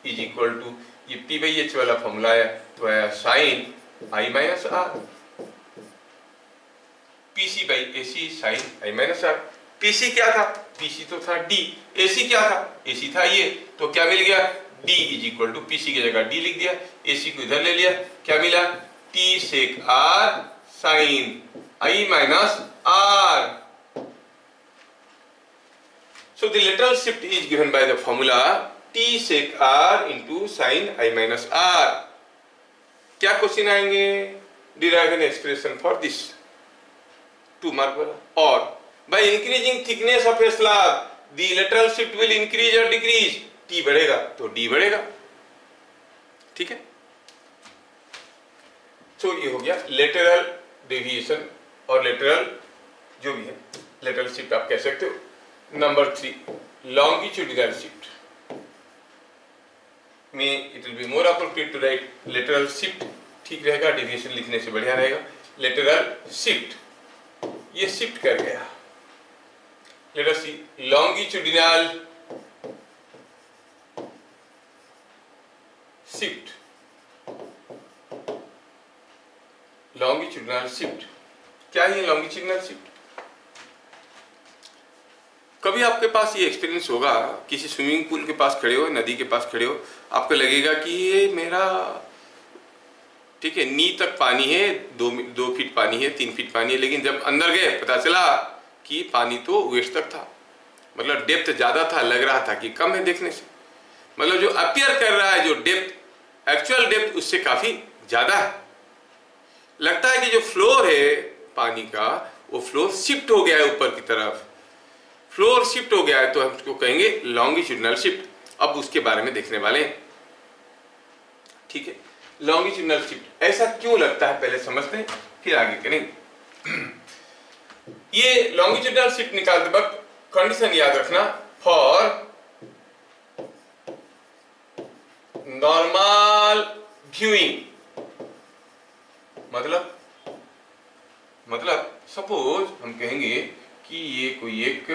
is equal to, ये P बाई H वाला फॉर्मूला आया तो आया sine I minus R। PC by AC sine I minus R। PC क्या था? PC तो था D। AC क्या था? AC था ये, तो क्या मिल गया? D is equal to, PC की जगह D लिख दिया, AC को इधर ले लिया, क्या मिला? T sec R sine I minus R। So the lateral shift is given by the formula T sec R into sin I minus R। क्या क्वेश्चन आएंगे? Derive an expression for this, 2 mark वाला। और by increasing thickness of a slab, the lateral shift will increase or decrease? T बढ़ेगा तो D बढ़ेगा। ठीक है, तो ये हो गया लेटरल डेविएशन और लेटरल जो भी है, लेटरल शिफ्ट आप कह सकते हो। नंबर 3, लॉन्गिट्यूडिनल शिफ्ट में it will be more appropriate to write lateral shift, ठीक रहेगा, डेविएशन लिखने से बढ़िया रहेगा। लेटरल शिफ्ट, ये शिफ्ट कर गया। लेट अस सी लॉन्गिट्यूडिनल शिफ्ट। लॉन्गिट्यूडिनल शिफ्ट क्या है? लॉन्गिट्यूडिनल शिफ्ट, कभी आपके पास ये एक्सपीरियंस होगा, किसी स्विमिंग पूल के पास खड़े हो, नदी के पास खड़े हो, आपको लगेगा कि ये मेरा, ठीक है, नी तक पानी है, 2 फीट पानी है, 3 फीट पानी है, लेकिन जब अंदर गए पता चला कि पानी तो वेस्ट तक था, मतलब डेप्थ ज़्यादा था, लग रहा था कि कम है देखने से। मतलब जो अपीयर कर रहा है, जो डेप्थ, एक्चुअल डेप्थ उससे काफ़ी ज़्यादा है। लगता है कि जो फ्लोर है पानी का, वो फ्लोर शिफ्ट हो गया है ऊपर की तरफ। फ्लोर शिफ्ट हो गया है तो हम उसको कहेंगे लॉन्गिट्यूडनल शिफ्ट। अब उसके बारे में देखने वाले हैं, ठीक है। लॉन्गिट्यूडनल शिफ्ट ऐसा क्यों लगता है पहले समझते हैं, फिर आगे करेंगे। ये लॉन्गिट्यूडनल शिफ्ट निकालते वक्त कंडीशन याद रखना, फॉर नॉर्मल व्यूइंग, मतलब सपोज हम कहेंगे कि ये कोई एक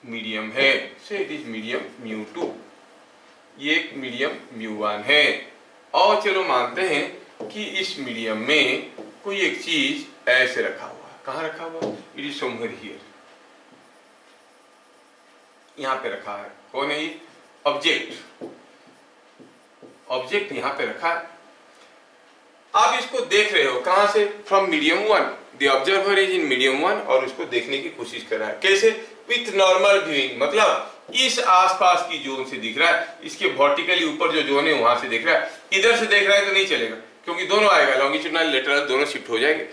मीडियम है, से इट इज मीडियम μ2, ये एक मीडियम μ1 है, और चलो मानते हैं कि इस मीडियम में कोई एक चीज ऐसे रखा हुआ है। कहाँ रखा हुआ? इट इज समवेयर हियर, यहाँ पे रखा है। कौन है ये? ऑब्जेक्ट। ऑब्जेक्ट यहाँ पे रखा है, आप इसको देख रहे हो कहां से? From medium 1। The observer is in medium 1 और उसको देखने की कोशिश कर रहा है। कैसे? विथ नॉर्मल व्यूइंग, मतलब इस आसपास की जोन से दिख रहा है, इसके वर्टिकली ऊपर जो जोन है वहां से देख रहा है। इधर से देख रहा है तो नहीं चलेगा, क्योंकि दोनों आएगा, लॉन्गिट्यूडनल लेटरल दोनों शिफ्ट हो जाएंगे।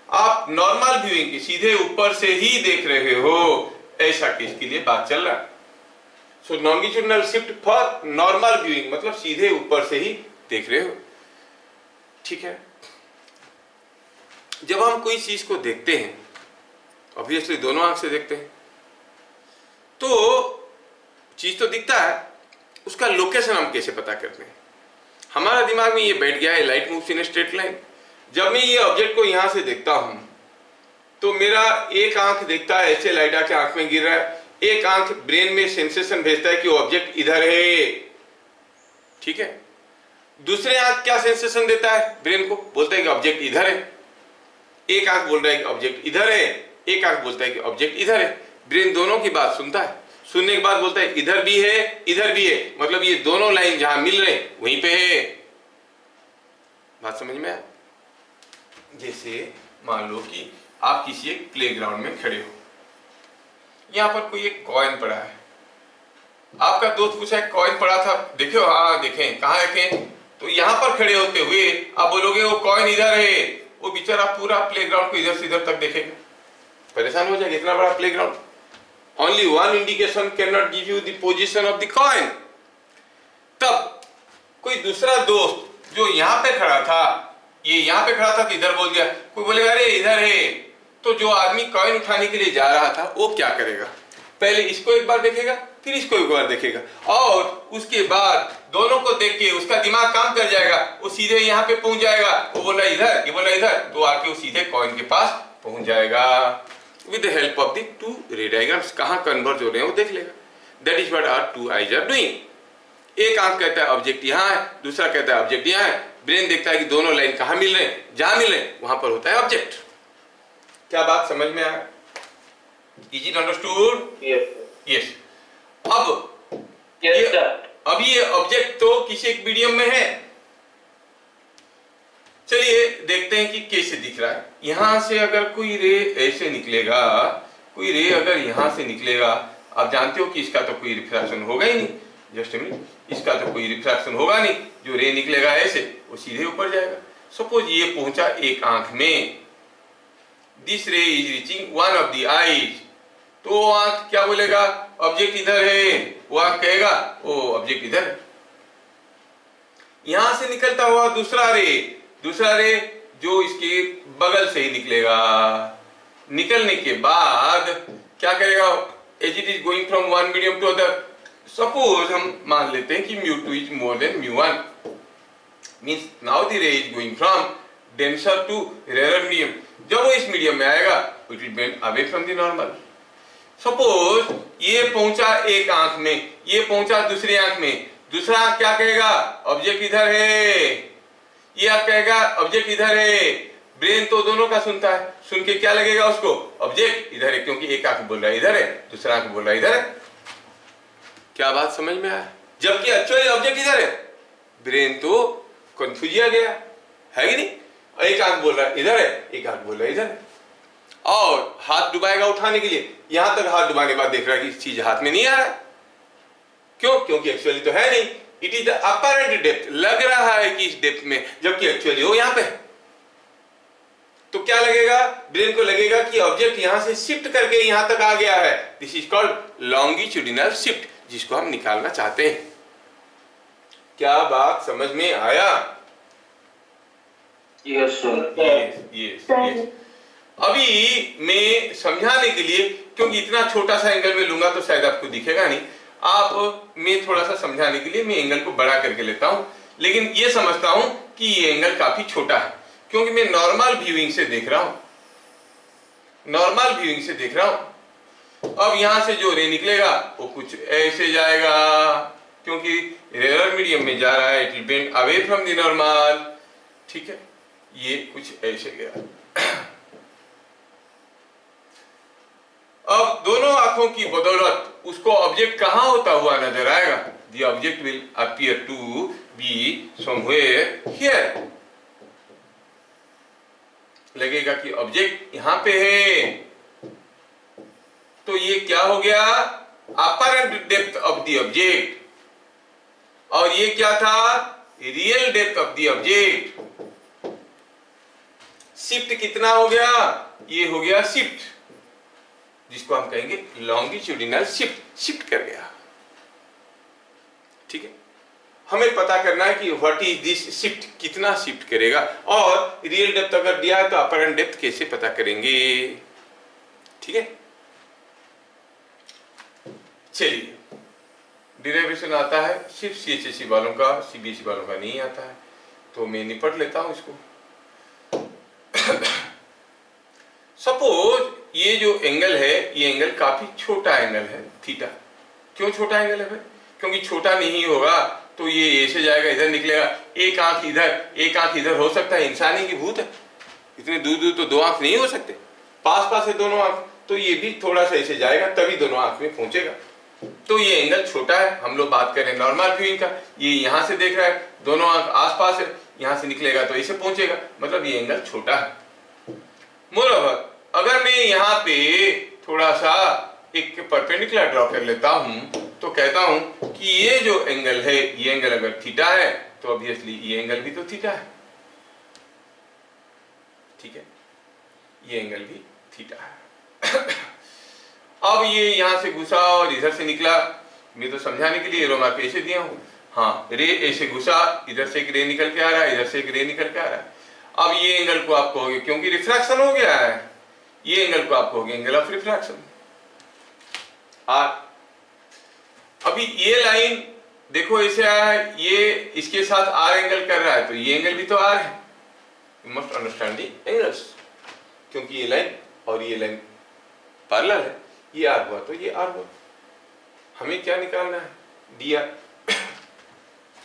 आप नॉर्मल व्यूइंग की सीधे ऊपर से ही देख रहे हो, ऐसा केस के लिए बात चल रहा है। So longitudinal shift for normal viewing, मतलब सीधे ऊपर से ही देख रहे हो, ठीक है। जब हम कोई चीज को देखते हैं, ऑब्वियसली दोनों आंख से देखते हैं, तो चीज तो दिखता है, उसका लोकेशन हम कैसे पता करते हैं? हमारा दिमाग में ये बैठ गया है, light moves in straight line. जब मैं ये ऑब्जेक्ट को यहां से देखता हूं तो मेरा एक आंख देखता है ऐसे लाइट आके आंख में गिर रहा है, एक आंख ब्रेन में सेंसेशन भेजता है कि वो ऑब्जेक्ट इधर है, ठीक है। दूसरे आंख क्या सेंसेशन देता है ब्रेन को? बोलता है कि ऑब्जेक्ट इधर है। एक आंख बोल रहा है कि ऑब्जेक्ट इधर है, एक आंख बोलता है कि ऑब्जेक्ट इधर है। ब्रेन दोनों की बात सुनता है, सुनने के बाद बोलता है इधर भी है, इधर भी है, मतलब ये दोनों लाइन जहां मिल रहे हैं वहीं पे है। बात समझ में आया? जैसे मान लो कि आप किसी एक प्लेग्राउंड में खड़े हो, यहां पर कोई एक कॉइन पड़ा है, आपका दोस्त पूछा है कॉइन पड़ा था, देखो, हाँ देखें, कहाँ रखें? तो यहां पर खड़े होते हुए आप बोलोगे वो कॉइन इधर है, वो बेचारा पूरा प्लेग्राउंड को इधर से इधर तक देखेगा, परेशान हो जाएगा। इतना बड़ा playground, only one indication can not give you the position of the coin. तब कोई दूसरा दोस्त जो यहाँ पे खड़ा था, ये यहाँ पे खड़ा था तो इधर बोल दिया, कोई बोलेगा अरे इधर है, तो जो आदमी कॉइन उठाने के लिए जा रहा था वो क्या करेगा? पहले इसको एक बार देखेगा, फिर इसको एक बार देखेगा, और उसके बाद दोनों को देख के उसका दिमाग काम कर जाएगा, वो सीधे यहाँ पे पहुंच जाएगा। वो बोला इधर, ये बोला इधर, तो आके वो सीधे कॉइन के पास पहुंच जाएगा। With the help of the two ray diagrams, कहाँ कन्वर्ज हो रहे हैं वो देख लेगा। That is what our two eyes are doing. एक आंख कहता है ऑब्जेक्ट यहाँ है, दूसरा कहता है ऑब्जेक्ट यहाँ है। ब्रेन देखता है कि दोनों लाइन कहाँ मिल रहे हैं, जहां मिल रहे हैं वहां पर होता है ऑब्जेक्ट। क्या बात समझ में आया? Is it understood? यस। अब ये ऑब्जेक्ट तो किसी एक मीडियम में है। चलिए देखते हैं कि कैसे दिख रहा है। यहां से अगर कोई रे ऐसे निकलेगा, कोई रे अगर यहां से निकलेगा, आप जानते हो कि इसका तो कोई रिफ्रैक्शन होगा ही नहीं। जस्ट मिनट, इसका तो कोई रिफ्रैक्शन होगा नहीं, जो रे निकलेगा ऐसे वो सीधे ऊपर जाएगा। सपोज ये पहुंचा एक आंख में, दिस रे is reaching one of the eyes, तो वो आंख क्या बोलेगा? ऑब्जेक्ट इधर है। वो आंख कहेगा ओ ऑब्जेक्ट इधर है। यहां से निकलता हुआ दूसरा रे जो इसके बगल से ही निकलेगा, निकलने के बाद क्या करेगा? As it is going from one medium to other, suppose हम मान लेते हैं कि μ2 is more than μ1, means now the ray is going from denser to rare medium. जब वो इस मीडियम में आएगा it will bend away from the normal. Suppose ये पहुंचा एक आंख में, ये पहुंचा दूसरी आंख में, दूसरा आंख क्या कहेगा? ऑब्जेक्ट इधर है। ये आंख कहेगा ऑब्जेक्ट इधर है। ब्रेन तो दोनों का सुनता है, सुन के क्या लगेगा उसको? ऑब्जेक्ट इधर है, क्योंकि एक आंख बोल रहा है इधर है, दूसरा आंख बोल रहा है इधर है। क्या बात समझ में आया? जबकि एक्चुअली ऑब्जेक्ट इधर है, ब्रेन तो कंफ्यूज गया है कि नहीं? एक आंख बोल रहा है इधर है, एक आंख बोल रहा है इधर है। और हाथ डुबाएगा उठाने के लिए, यहां तक हाथ डुबाने के बाद देख रहा है कि चीज हाथ में नहीं आ रहा है। क्यों? क्योंकि एक्चुअली तो है नहीं। It is the apparent depth, लग रहा है कि इस डेप्थ में, जबकि एक्चुअली वो यहां पे है। तो क्या लगेगा? ब्रेन को लगेगा कि ऑब्जेक्ट यहां से शिफ्ट करके यहां तक आ गया है। This is called longitudinal shift, जिसको हम निकालना चाहते हैं। क्या बात समझ में आया? Yes sir. यस। अभी मैं समझाने के लिए, क्योंकि इतना छोटा सा एंगल में लूंगा तो शायद आपको दिखेगा नहीं, मैं थोड़ा सा समझाने के लिए मैं एंगल को बड़ा करके लेता हूं, लेकिन ये समझता हूं कि ये एंगल काफी छोटा है, क्योंकि मैं नॉर्मल व्यूइंग से देख रहा हूं, नॉर्मल व्यूइंग से देख रहा हूं। अब यहां से जो रे निकलेगा वो कुछ ऐसे जाएगा, क्योंकि रेयर मीडियम में जा रहा है, it will bend away from the normal. ठीक है, ये कुछ ऐसे गया। अब दोनों आंखों की बदौलत उसको ऑब्जेक्ट कहां होता हुआ नजर आएगा? The object will appear to be somewhere here. लगेगा कि ऑब्जेक्ट यहां पे है। तो ये क्या हो गया? Apparent depth of the object. और ये क्या था? Real depth of the object. Shift कितना हो गया? ये हो गया शिफ्ट, जिसको हम कहेंगे लॉन्गिट्यूडिनल शिफ्ट, शिफ्ट कर गया। ठीक है, हमें पता करना है कि व्हाट इज दिस शिफ्ट, कितना शिफ्ट करेगा, और रियल डेप्थ अगर दिया है तो अपरेंट डेप्थ कैसे पता करेंगे। ठीक है, चलिए, डिराइवेशन आता है सिर्फ सीएचएसई वालों का, सीबीएसई वालों का नहीं आता है, तो मैं निपट लेता हूं इसको। सपोज ये जो एंगल है, ये एंगल काफी छोटा एंगल है, थीटा। क्यों छोटा एंगल है भाई? क्योंकि छोटा नहीं होगा तो ये ऐसे जाएगा, इधर निकलेगा, एक आंख इधर एक आंख इधर हो सकता है। इंसान ही की भूत है, इतने दूर दूर तो दो आंख नहीं हो सकते, पास पास है दोनों आंख, तो ये भी थोड़ा सा ऐसे जाएगा तभी दोनों आंख में पहुंचेगा। तो ये एंगल छोटा है। हम लोग बात करें नॉर्मल व्यूइंग का, ये यहां से देख रहा है, दोनों आंख आसपास है, यहां से निकलेगा तो ऐसे पहुंचेगा, मतलब ये एंगल छोटा है। मोreover, अगर मैं यहाँ पे थोड़ा सा एक परपेंडिकुलर ड्रॉ कर लेता हूं तो कहता हूं कि ये जो एंगल है, ये एंगल अगर थीटा है तो ऑब्वियसली ये एंगल भी तो थीटा है। ठीक है, ये एंगल भी थीटा है। अब ये यहां से घुसा और इधर से निकला, मैं तो समझाने के लिए रोमार्क ऐसे दिया हूं। हाँ, रे ऐसे घुसा, इधर से एक रे निकल के आ रहा है, इधर से एक रे निकल के आ रहा है। अब ये एंगल को आप कहोगे, क्योंकि रिफ्रैक्शन हो गया है, ये एंगल को आप कहोगे एंगल ऑफ रिफ्रैक्शन, आर। अभी ये लाइन देखो ऐसे आया है, ये इसके साथ आर एंगल कर रहा है, तो ये एंगल भी तो आर है। You must understand the angles, क्योंकि ये लाइन और ये लाइन पैरेलल है, ये आर हुआ तो ये आर हुआ। हमें क्या निकालना है? डी आर,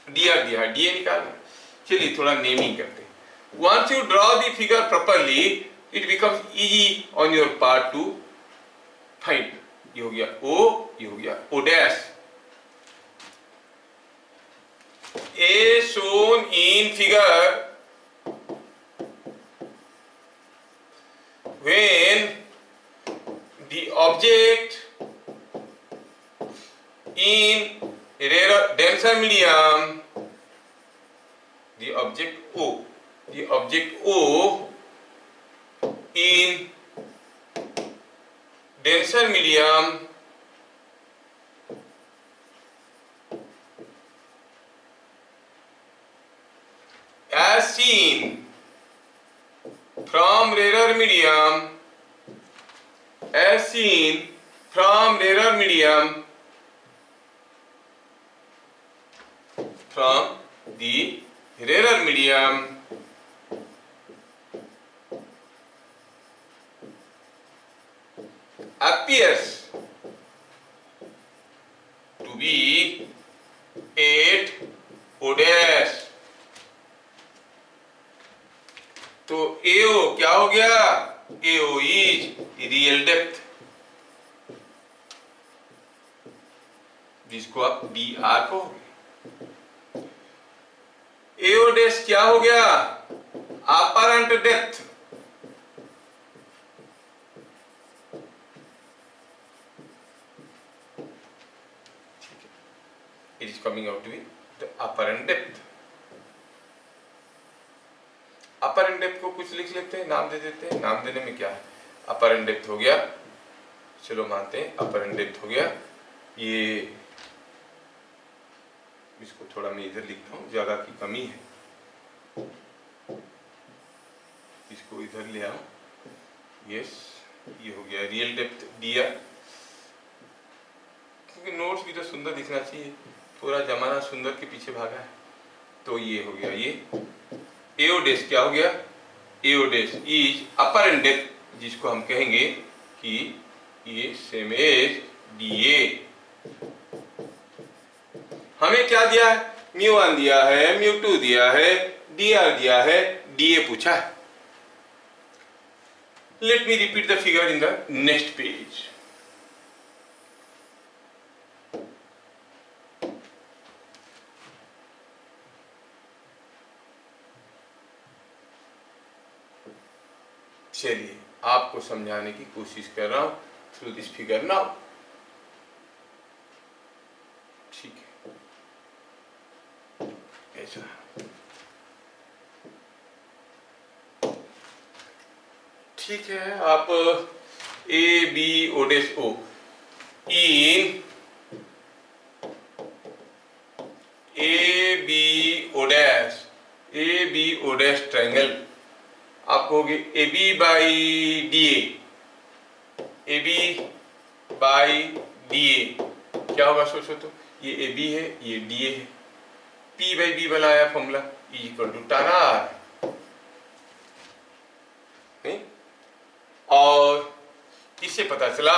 डी आर दिया है, डी ए निकालना है। चलिए थोड़ा नेमिंग करते हैं। Once you draw the figure properly, it becomes easy on your part to find. ये हो गया O, ये हो गया O dash. A shown in figure when the object in denser medium, the object O in denser medium as seen from rarer medium, as seen from rarer medium, from the rarer medium appears to be at O dash. तो AO क्या हो गया? AO is real depth, जिसको आप DR कहोगे। AO dash क्या हो गया? Apparent depth, coming out to be the apparent depth. Apparent depth को कुछ लिख लेते हैं, नाम दे देते हैं। नाम देने में क्या है, अपरेंट डेप्थ हो गया, चलो मानते हैं अपरेंट डेप्थ हो गया। ये इसको थोड़ा मैं इधर लिखता हूँ, जगह की कमी है, इसको इधर ले आओ। यस, ये हो गया रियल डेप्थ dr, क्योंकि नोट्स भी तो सुंदर दिखना चाहिए, पूरा जमाना सुंदर के पीछे भागा है। तो ये हो गया, ये AO डैश क्या हो गया, AO dash is apparent depth, जिसको हम कहेंगे कि ये सेम एज DA। हमें क्या दिया है, μ1 दिया है, μ2 दिया है, dr दिया है, DA पूछा है। Let me repeat the figure in the next page. चलिए आपको समझाने की कोशिश कर रहा हूं थ्रू दिस फिगर नाउ। ठीक है, ऐसा ठीक है। आप ABO डैश O इन ABO डैश ट्रायंगल आप कहोगे AB by DA, AB by DA क्या होगा, सोचो तो। ये AB है, ये DA है, P बाई B वाला आया formula is equal to tan R, और इससे पता चला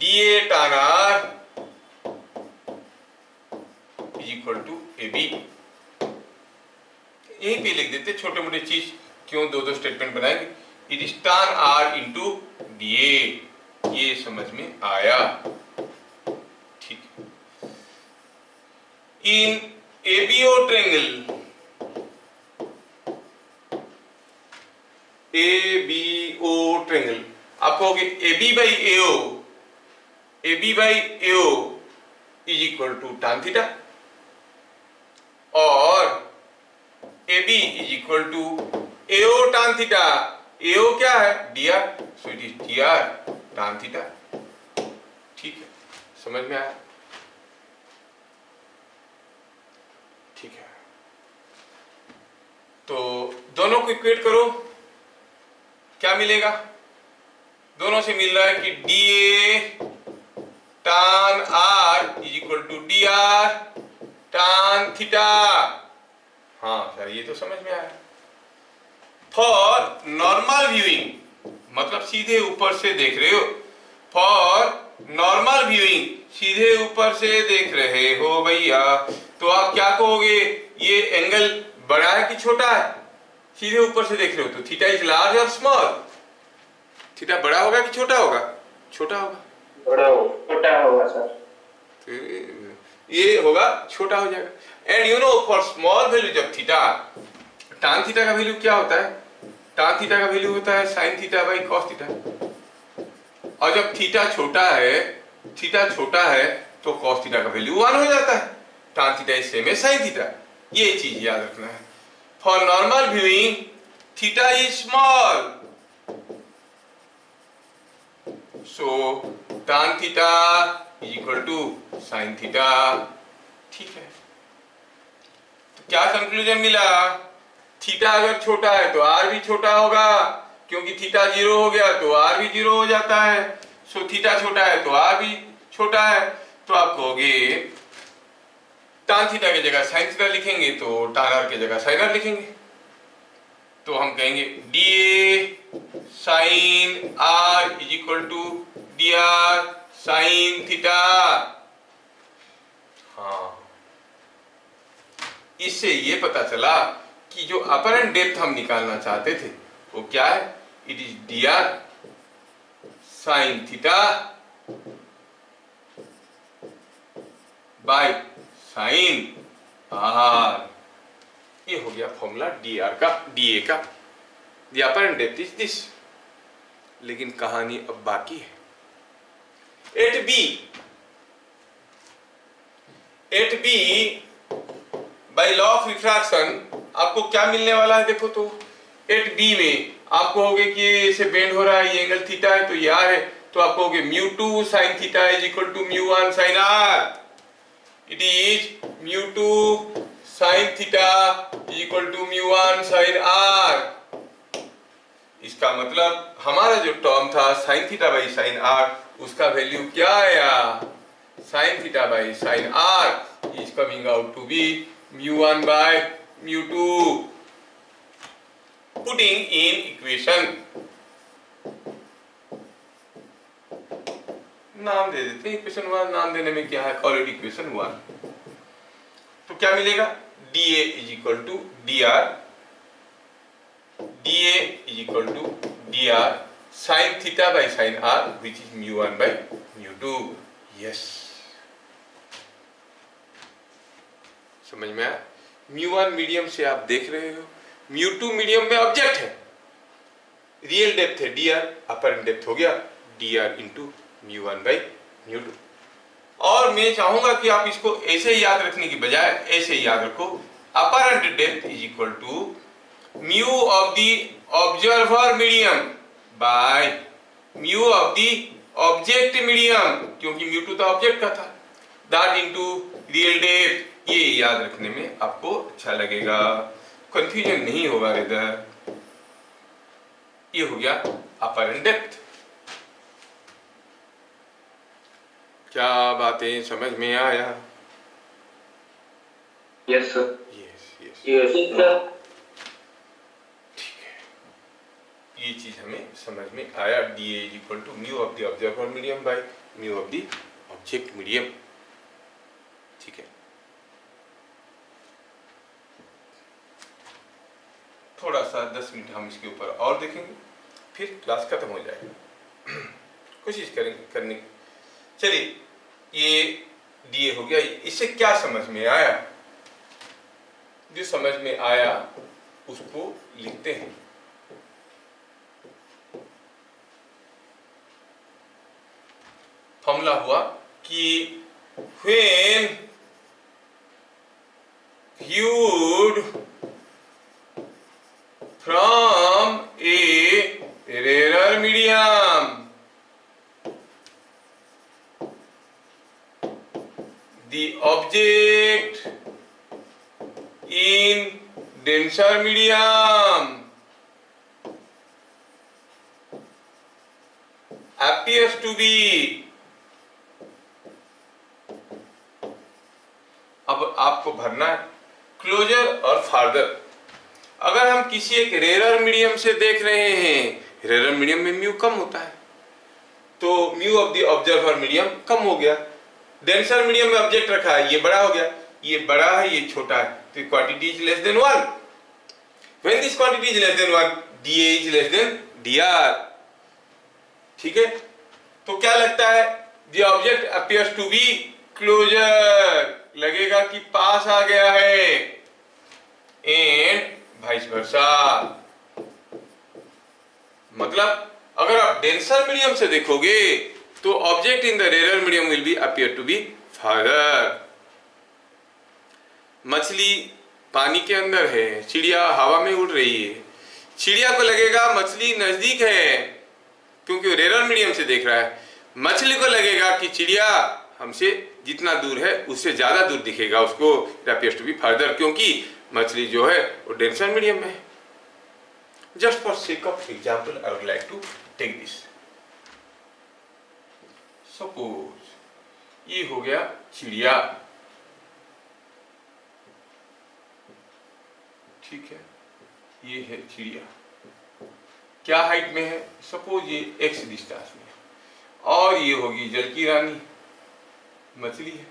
DA tan R is equal to AB। यहीं पे लिख देते, छोटे मोटे चीज क्यों दो दो स्टेटमेंट बनाएंगे। It is tan R into DA, ये समझ में आया। ठीक है, in ABO triangle, ABO triangle आप कहोगे AB by AO, AB by AO is equal to tan theta, और AB is equal to AO tan theta. AO क्या है, dr, so it is dr tan theta. ठीक है, समझ में आया। ठीक है, तो दोनों को इक्वेट करो, क्या मिलेगा, दोनों से मिल रहा है कि DA tan R is equal to dr tan theta. हाँ सर, ये तो समझ में आया। फॉर नॉर्मल व्यूइंग, मतलब सीधे ऊपर से देख रहे हो, फॉर नॉर्मल व्यूइंग, सीधे ऊपर से देख रहे हो भैया, तो आप क्या कहोगे, ये एंगल बड़ा है कि छोटा है। सीधे ऊपर से देख रहे हो तो थीटा इज लार्ज और स्मॉल, थीटा बड़ा होगा कि छोटा होगा, छोटा होगा, बड़ा होगा, छोटा होगा सर, ये होगा, छोटा हो जाएगा। And you know for small value, जब थीटा, tan थीटा का वैल्यू क्या होता है, tan थीटा का वैल्यू होता है sin theta by cos theta, और जब थीटा छोटा है तो cos थीटा का वैल्यू 1 हो जाता है। tan theta is same as sin theta, ये चीज याद रखना है। For normal viewing theta is small, so tan theta is equal to sin theta. ठीक है, तो क्या कंक्लूजन मिला, थीटा अगर छोटा है तो r भी छोटा होगा, क्योंकि थीटा 0 हो गया तो r भी 0 हो जाता है। सो थीटा छोटा है तो r भी छोटा है, तो आप कहोगे tan थीटा की जगह sin थीटा लिखेंगे तो tan r की जगह sin r लिखेंगे, तो हम कहेंगे dA sin r is equal to dr sin theta. हाँ, इससे ये पता चला कि जो अपरेंट डेप्थ हम निकालना चाहते थे वो क्या है, it is dr sin theta by sin r। ये हो गया फॉर्मूला dr का, dA का। The apparent depth is this. लेकिन कहानी अब बाकी है। At B at B by law of refraction आपको क्या मिलने वाला है? देखो तो एट बी में आपको हो गया कि ये ऐसे बेंड हो रहा है, ये एंगल थीटा है, तो ये आर है, तो आपको हो गया mu two sine theta is equal to mu one sine R. It is mu two sine theta is equal to mu one sine R. इसका मतलब हमारा जो टर्म था sine theta by sine R, उसका वैल्यू क्या आया? Sine theta by sine R is coming out to be mu one by mu two. Putting in equation, नाम दे देते हैं इक्वेशन वन. नाम देने में क्या है, कॉल इट इक्वेशन वन. तो क्या मिलेगा? D A is equal to D R, D A is equal to D R sine theta by sine R which is mu one by mu two. Yes, समझ में आया? Mu one medium से आप देख रहे हो, म्यू टू मीडियम में object है, रियल डेप्थ है डी आर, अपरेंट डेप्थ हो गया D R into mu one by mu to. और मैं चाहूंगा कि आप इसको ऐसे याद रखने की बजाय ऐसे याद रखो, apparent depth is equal to mu of the observer medium by mu of the object medium, क्योंकि म्यू टू तो ऑब्जेक्ट का था, दैट इनटू रियल डेप्थ. ये याद रखने में आपको अच्छा लगेगा, कंफ्यूजन नहीं होगा इधर. ये हो गया अपरेंट डेप्थ. क्या बातें समझ में आया? Yes sir. Yes yes, yes sir. ठीक है, ये चीज हमें समझ में आया. D A is equal to mu of the observer medium by mu of the object medium. ठीक है, थोड़ा सा 10 मिनट हम इसके ऊपर और देखेंगे, फिर क्लास खत्म हो जाएगा. कोशिश करेंगे करने की. चलिए, ये डी ए हो गया. इससे क्या समझ में आया? जो समझ में आया उसको लिखते हैं. फॉर्मूला हुआ कि when viewed from a rarer medium, the object in denser medium appears to be. अब आपको भरना है क्लोजर और फार्दर. अगर हम किसी एक रेरर मीडियम से देख रहे हैं, रेरर मीडियम में म्यू कम होता है, तो mu of the observer medium कम हो गया. डेंसर मीडियम में ऑब्जेक्ट रखा है, ये बड़ा हो गया, ये बड़ा है, ये छोटा है, तो quantity is less than 1. When this quantity is less than 1, DA is less than DR. ठीक है, तो क्या लगता है? The object appears to be closer, लगेगा कि पास आ गया है, एंड वाइस वर्सा. मतलब अगर आप डेंसर मीडियम से देखोगे तो object in the rarer medium will be appear to be farther. मछली पानी के अंदर है, चिड़िया हवा में उड़ रही है, चिड़िया को लगेगा मछली नजदीक है क्योंकि रेरर मीडियम से देख रहा है. मछली को लगेगा कि चिड़िया हमसे जितना दूर है उससे ज्यादा दूर दिखेगा उसको, it appears to be farther, क्योंकि मछली जो है वो डेंसर मीडियम में है. Just for sake of example I would like to take this. Suppose ये हो गया चिड़िया, ठीक है, ये है चिड़िया, क्या हाइट में है? सपोज ये x डिस्टेंस में, और ये होगी जल की रानी, मछली है,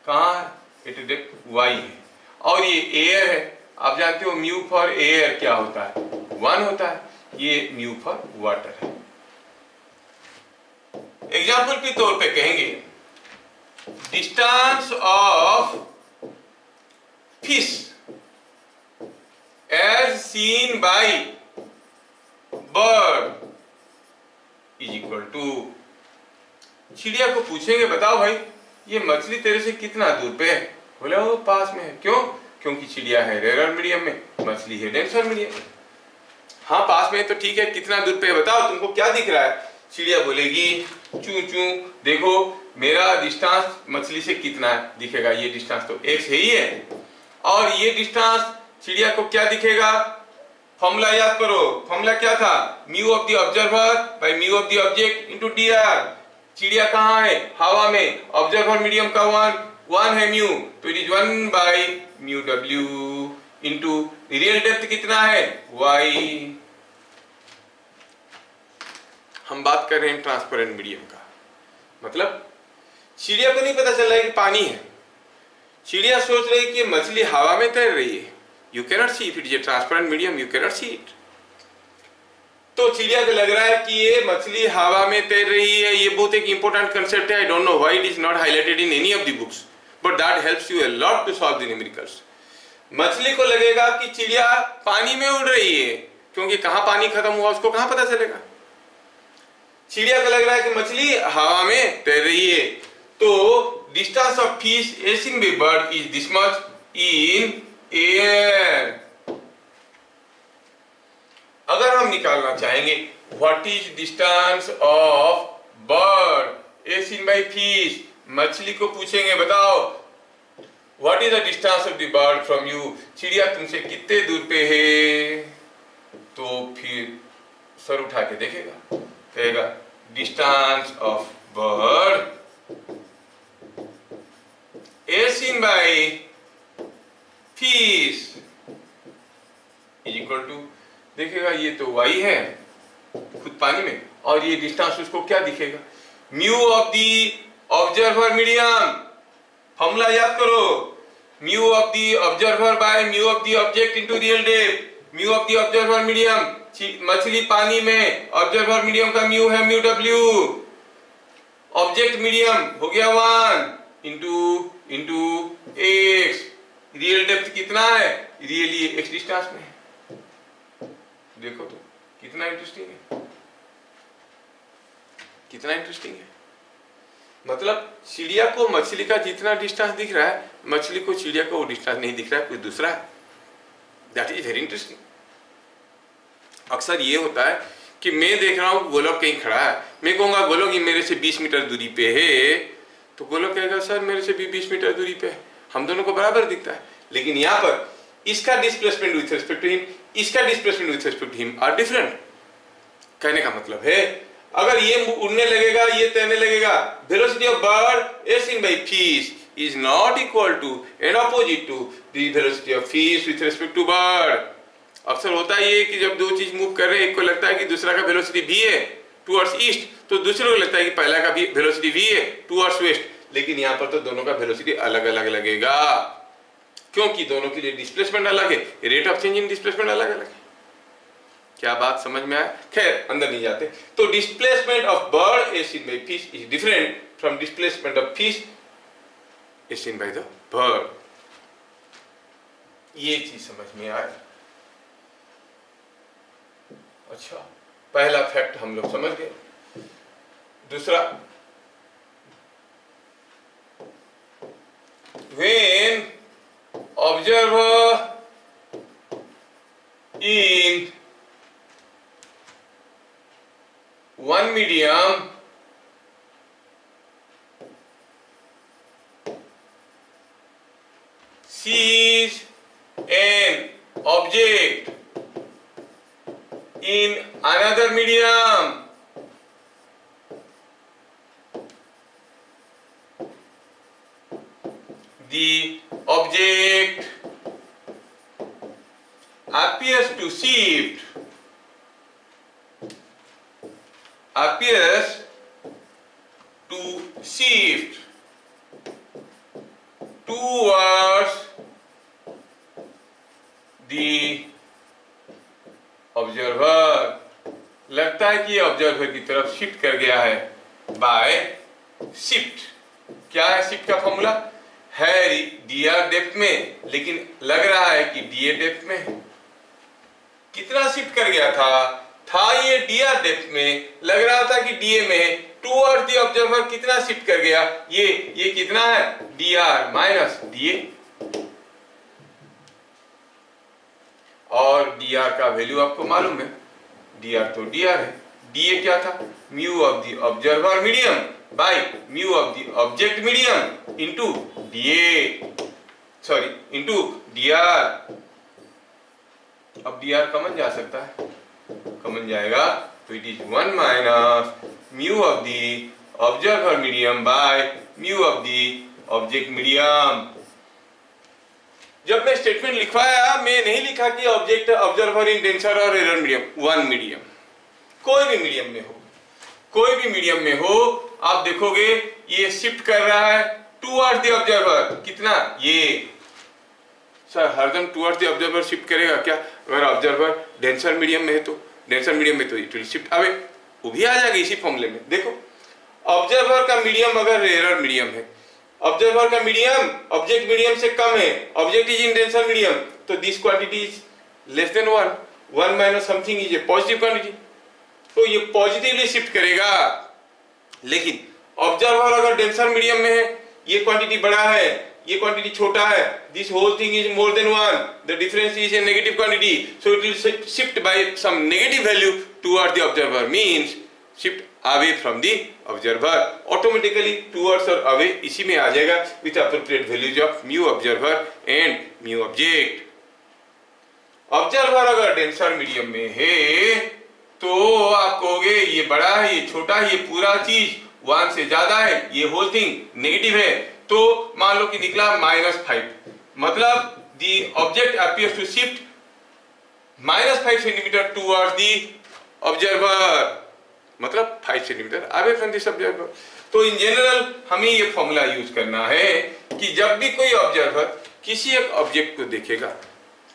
कहाँ है? एट डेप्थ y है, और ये एयर है. आप जानते हो म्यू फॉर एयर क्या होता है? 1 होता है. ये म्यू फॉर वाटर है. एग्जाम्पल के तौर पे कहेंगे distance of fish as seen by bird is equal to. चिड़िया को पूछेंगे बताओ भाई ये मछली तेरे से कितना दूर पे है? बोला वो पास में है। क्यों? क्योंकि चिड़िया है रेयर मीडियम में, मछली है डेंसर मीडियम में। हाँ पास में है तो ठीक है, कितना दूर पे है बताओ, तुमको क्या दिख रहा है? चिड़िया बोलेगी चू चू, देखो मेरा डिस्टेंस मछली से कितना है, दिखेगा ये डिस्टेंस तो x है ही है, और ये डिस्टेंस चिड़िया को क्या दिखेगा? फॉर्मूला याद करो, फॉर्मूला क्या था? Mu of the observer by mu of the object into dr। चिड़िया कहाँ है? हवा में, ऑब्जर्वर मीडियम का वन है म्यू, तो it is 1 by mu w into real depth कितना है? y। हम बात कर रहे हैं ट्रांसपेरेंट मीडियम का, मतलब चिड़िया को नहीं पता चल रहा है कि पानी है, चिड़िया सोच रही है कि मछली हवा में तैर रही है। You cannot see if it is A transparent medium, you cannot see it. तो चिड़िया को लग रहा है कि ये मछली हवा में तैर रही है। ये बहुत एक इंपॉर्टेंट कंसेप्ट है। I don't know why it is not highlighted in any of the books, but that helps you a lot to solve the numericals. मछली को लगेगा कि चिड़िया पानी में उड़ रही है, क्योंकि कहाँ पानी खत्म हुआ उसको कहाँ पता चलेगा। चिड़िया को लग रहा है कि मछली हवा में तैर रही है। तो distance of fish as seen by bird is this much in air. अगर हम निकालना चाहेंगे what is distance of bird as seen by fish, मछली को पूछेंगे बताओ what is the distance of the bird from you, चिड़िया तुमसे कितने दूर पे है? तो फिर सर उठा के देखेगा, कहेगा distance of bird as seen by fish is equal to, देखेगा ये तो y है खुद पानी में, और ये डिस्टेंस उसको क्या दिखेगा? Mu of the observer medium. Formula याद करो, mu of the observer by mu of the object into real depth. Mu of the observer medium, मछली पानी में, ऑब्जर्वर मीडियम का म्यू है म्यू w, ऑब्जेक्ट मीडियम हो गया 1 इंटू x। रियल डेप्थ कितना है? रियली x डिस्टेंस में है। देखो तो कितना इंटरेस्टिंग है, कितना इंटरेस्टिंग है। मतलब चिड़िया को मछली का जितना डिस्टेंस दिख रहा है, मछली को चिड़िया का वो डिस्टेंस नहीं दिख रहा है, कुछ दूसरा है। That is very interesting. अक्सर ये होता है कि मैं देख रहा हूँ गोलक कहीं खड़ा है, मैं कहूँगा गोलक ये मेरे से 20 मीटर दूरी पे है, तो गोलक कहेगा सर मेरे से भी 20 मीटर दूरी पे है, हम दोनों को बराबर दिखता है। लेकिन यहाँ पर इसका displacement with respect to him, इसका displacement with respect to him are different. कहने का मतलब है अगर ये उड़ने लगेगा, ये तैरने लगेगा, velocity of bird as seen by fish is not equal to and opposite to the velocity of fish with respect to bird. अक्सर होता है ये कि जब दो चीज मूव कर रहे हैं, एक को लगता है कि दूसरा का वेलोसिटी v है टुवर्ड्स ईस्ट, तो दूसरे को लगता है कि पहला का भी वेलोसिटी v है टुवर्ड्स वेस्ट, लेकिन यहाँ पर तो दोनों का वेलोसिटी अलग अलग लगेगा, क्योंकि दोनों के लिए डिस्प्लेसमेंट अलग है, rate of change in displacement अलग अलग है। क्या बात समझ में आया? खैर अंदर नहीं जाते। तो displacement of bird as seen by fish is different from displacement of fish as seen by the bird. ये चीज समझ में आया। अच्छा, पहला फैक्ट हम लोग समझ गए। दूसरा, when observer in one medium sees an object in another medium, the object appears to shift towards the observer. लगता है कि ऑब्जर्वर की तरफ शिफ्ट कर गया है बाय शिफ्ट। क्या है शिफ्ट का फॉर्मूला? है dr डेप्थ में, लेकिन लग रहा है कि dA डेप्थ में। कितना शिफ्ट कर गया था ये dr डेप्थ में, लग रहा था कि dA में, टूवर्ड्स द ऑब्जर्वर कितना शिफ्ट कर गया, ये कितना है, dr माइनस da, और dr का वैल्यू आपको मालूम है, dr तो dr है, da क्या था, mu of the observer medium by mu of the object medium into into dr। अब dr कमन जा सकता है, कमन जाएगा तो it is 1 minus mu of the observer medium by mu of the object medium. जब मैं स्टेटमेंट लिखवाया, मैं नहीं लिखा कि ऑब्जेक्ट ऑब्जर्वर इन डेंसर और एरर मीडियम, वन मीडियम, कोई भी मीडियम में हो, कोई भी मीडियम में हो, आप देखोगे ये शिफ्ट कर रहा है टूवर्ड्स द ऑब्जर्वर, कितना, ये सर हरदम टूवर्ड्स द ऑब्जर्वर शिफ्ट करेगा क्या, अगर ऑब्जर्वर डेंसर मीडियम में है तो डेंसर मीडियम में तो इट विल शिफ्ट अवे, वो भी आ जाएगा इसी फॉर्मूले में। देखो ऑब्जर्वर का मीडियम अगर एरर मीडियम है, ऑब्जर्वर का मीडियम ऑब्जेक्ट मीडियम से कम है, object is in denser medium, तो this quantity is less than 1 minus something is a positive quantity, तो ये पॉजिटिवली शिफ्ट करेगा। लेकिन ऑब्जर्वर अगर डेंसर मीडियम में है, ये क्वांटिटी बड़ा है, ये क्वांटिटी छोटा है, this whole thing is more than 1, the difference is a negative quantity, so it will shift by some negative value toward the observer, means shift away from the observer, automatically towards or away इसी में आ जाएगा with appropriate values of mu observer and mu object। Observer अगर denser medium में है तो आप कहोगे ये बड़ा है, ये छोटा है, ये पूरा चीज 1 से ज्यादा है, ये होल थिंग नेगेटिव है, तो मान लो कि निकला -5, मतलब the object appears to shift -5 centimetre towards the observer, मतलब 5 centimetre away from this observer. तो इन जनरल हमें ये फॉर्मूला यूज करना है कि जब भी कोई ऑब्जर्वर किसी एक ऑब्जेक्ट को देखेगा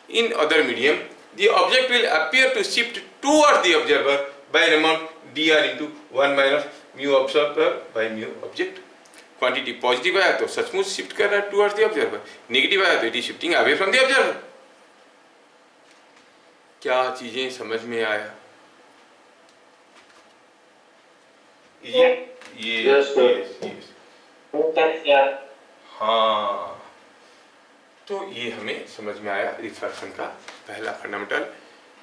in other medium, the object will appear to shift towards the observer by an amount dr into 1 minus mu observer by mu object. Quantity positive आया तो सचमुच शिफ्ट कर रहा है टुवर्ड्स द ऑब्जर्वर, नेगेटिव आया तो it is shifting away from the observer. क्या चीजें समझ में आया? Yes. हाँ, तो ये हमें समझ में आया रिफ्रैक्शन का पहला फंडामेंटल।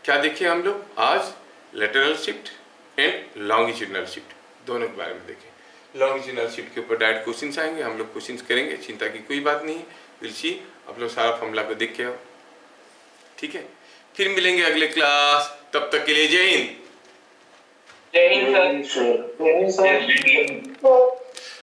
क्या देखे हम लोग आज? Lateral shift and longitudinal shift, दोनों के बारे में देखें। लॉन्गिट्यूडिनल शिफ्ट के ऊपर डायरेक्ट क्वेश्चंस आएंगे, हम लोग क्वेश्चंस करेंगे, चिंता की कोई बात नहीं है। विल सी, आप लोग सारा फॉर्मूला को देख के आओ, ठीक है। फिर मिलेंगे अगले क्लास, तब तक के लिए जय हिंद। जय हिंद सर।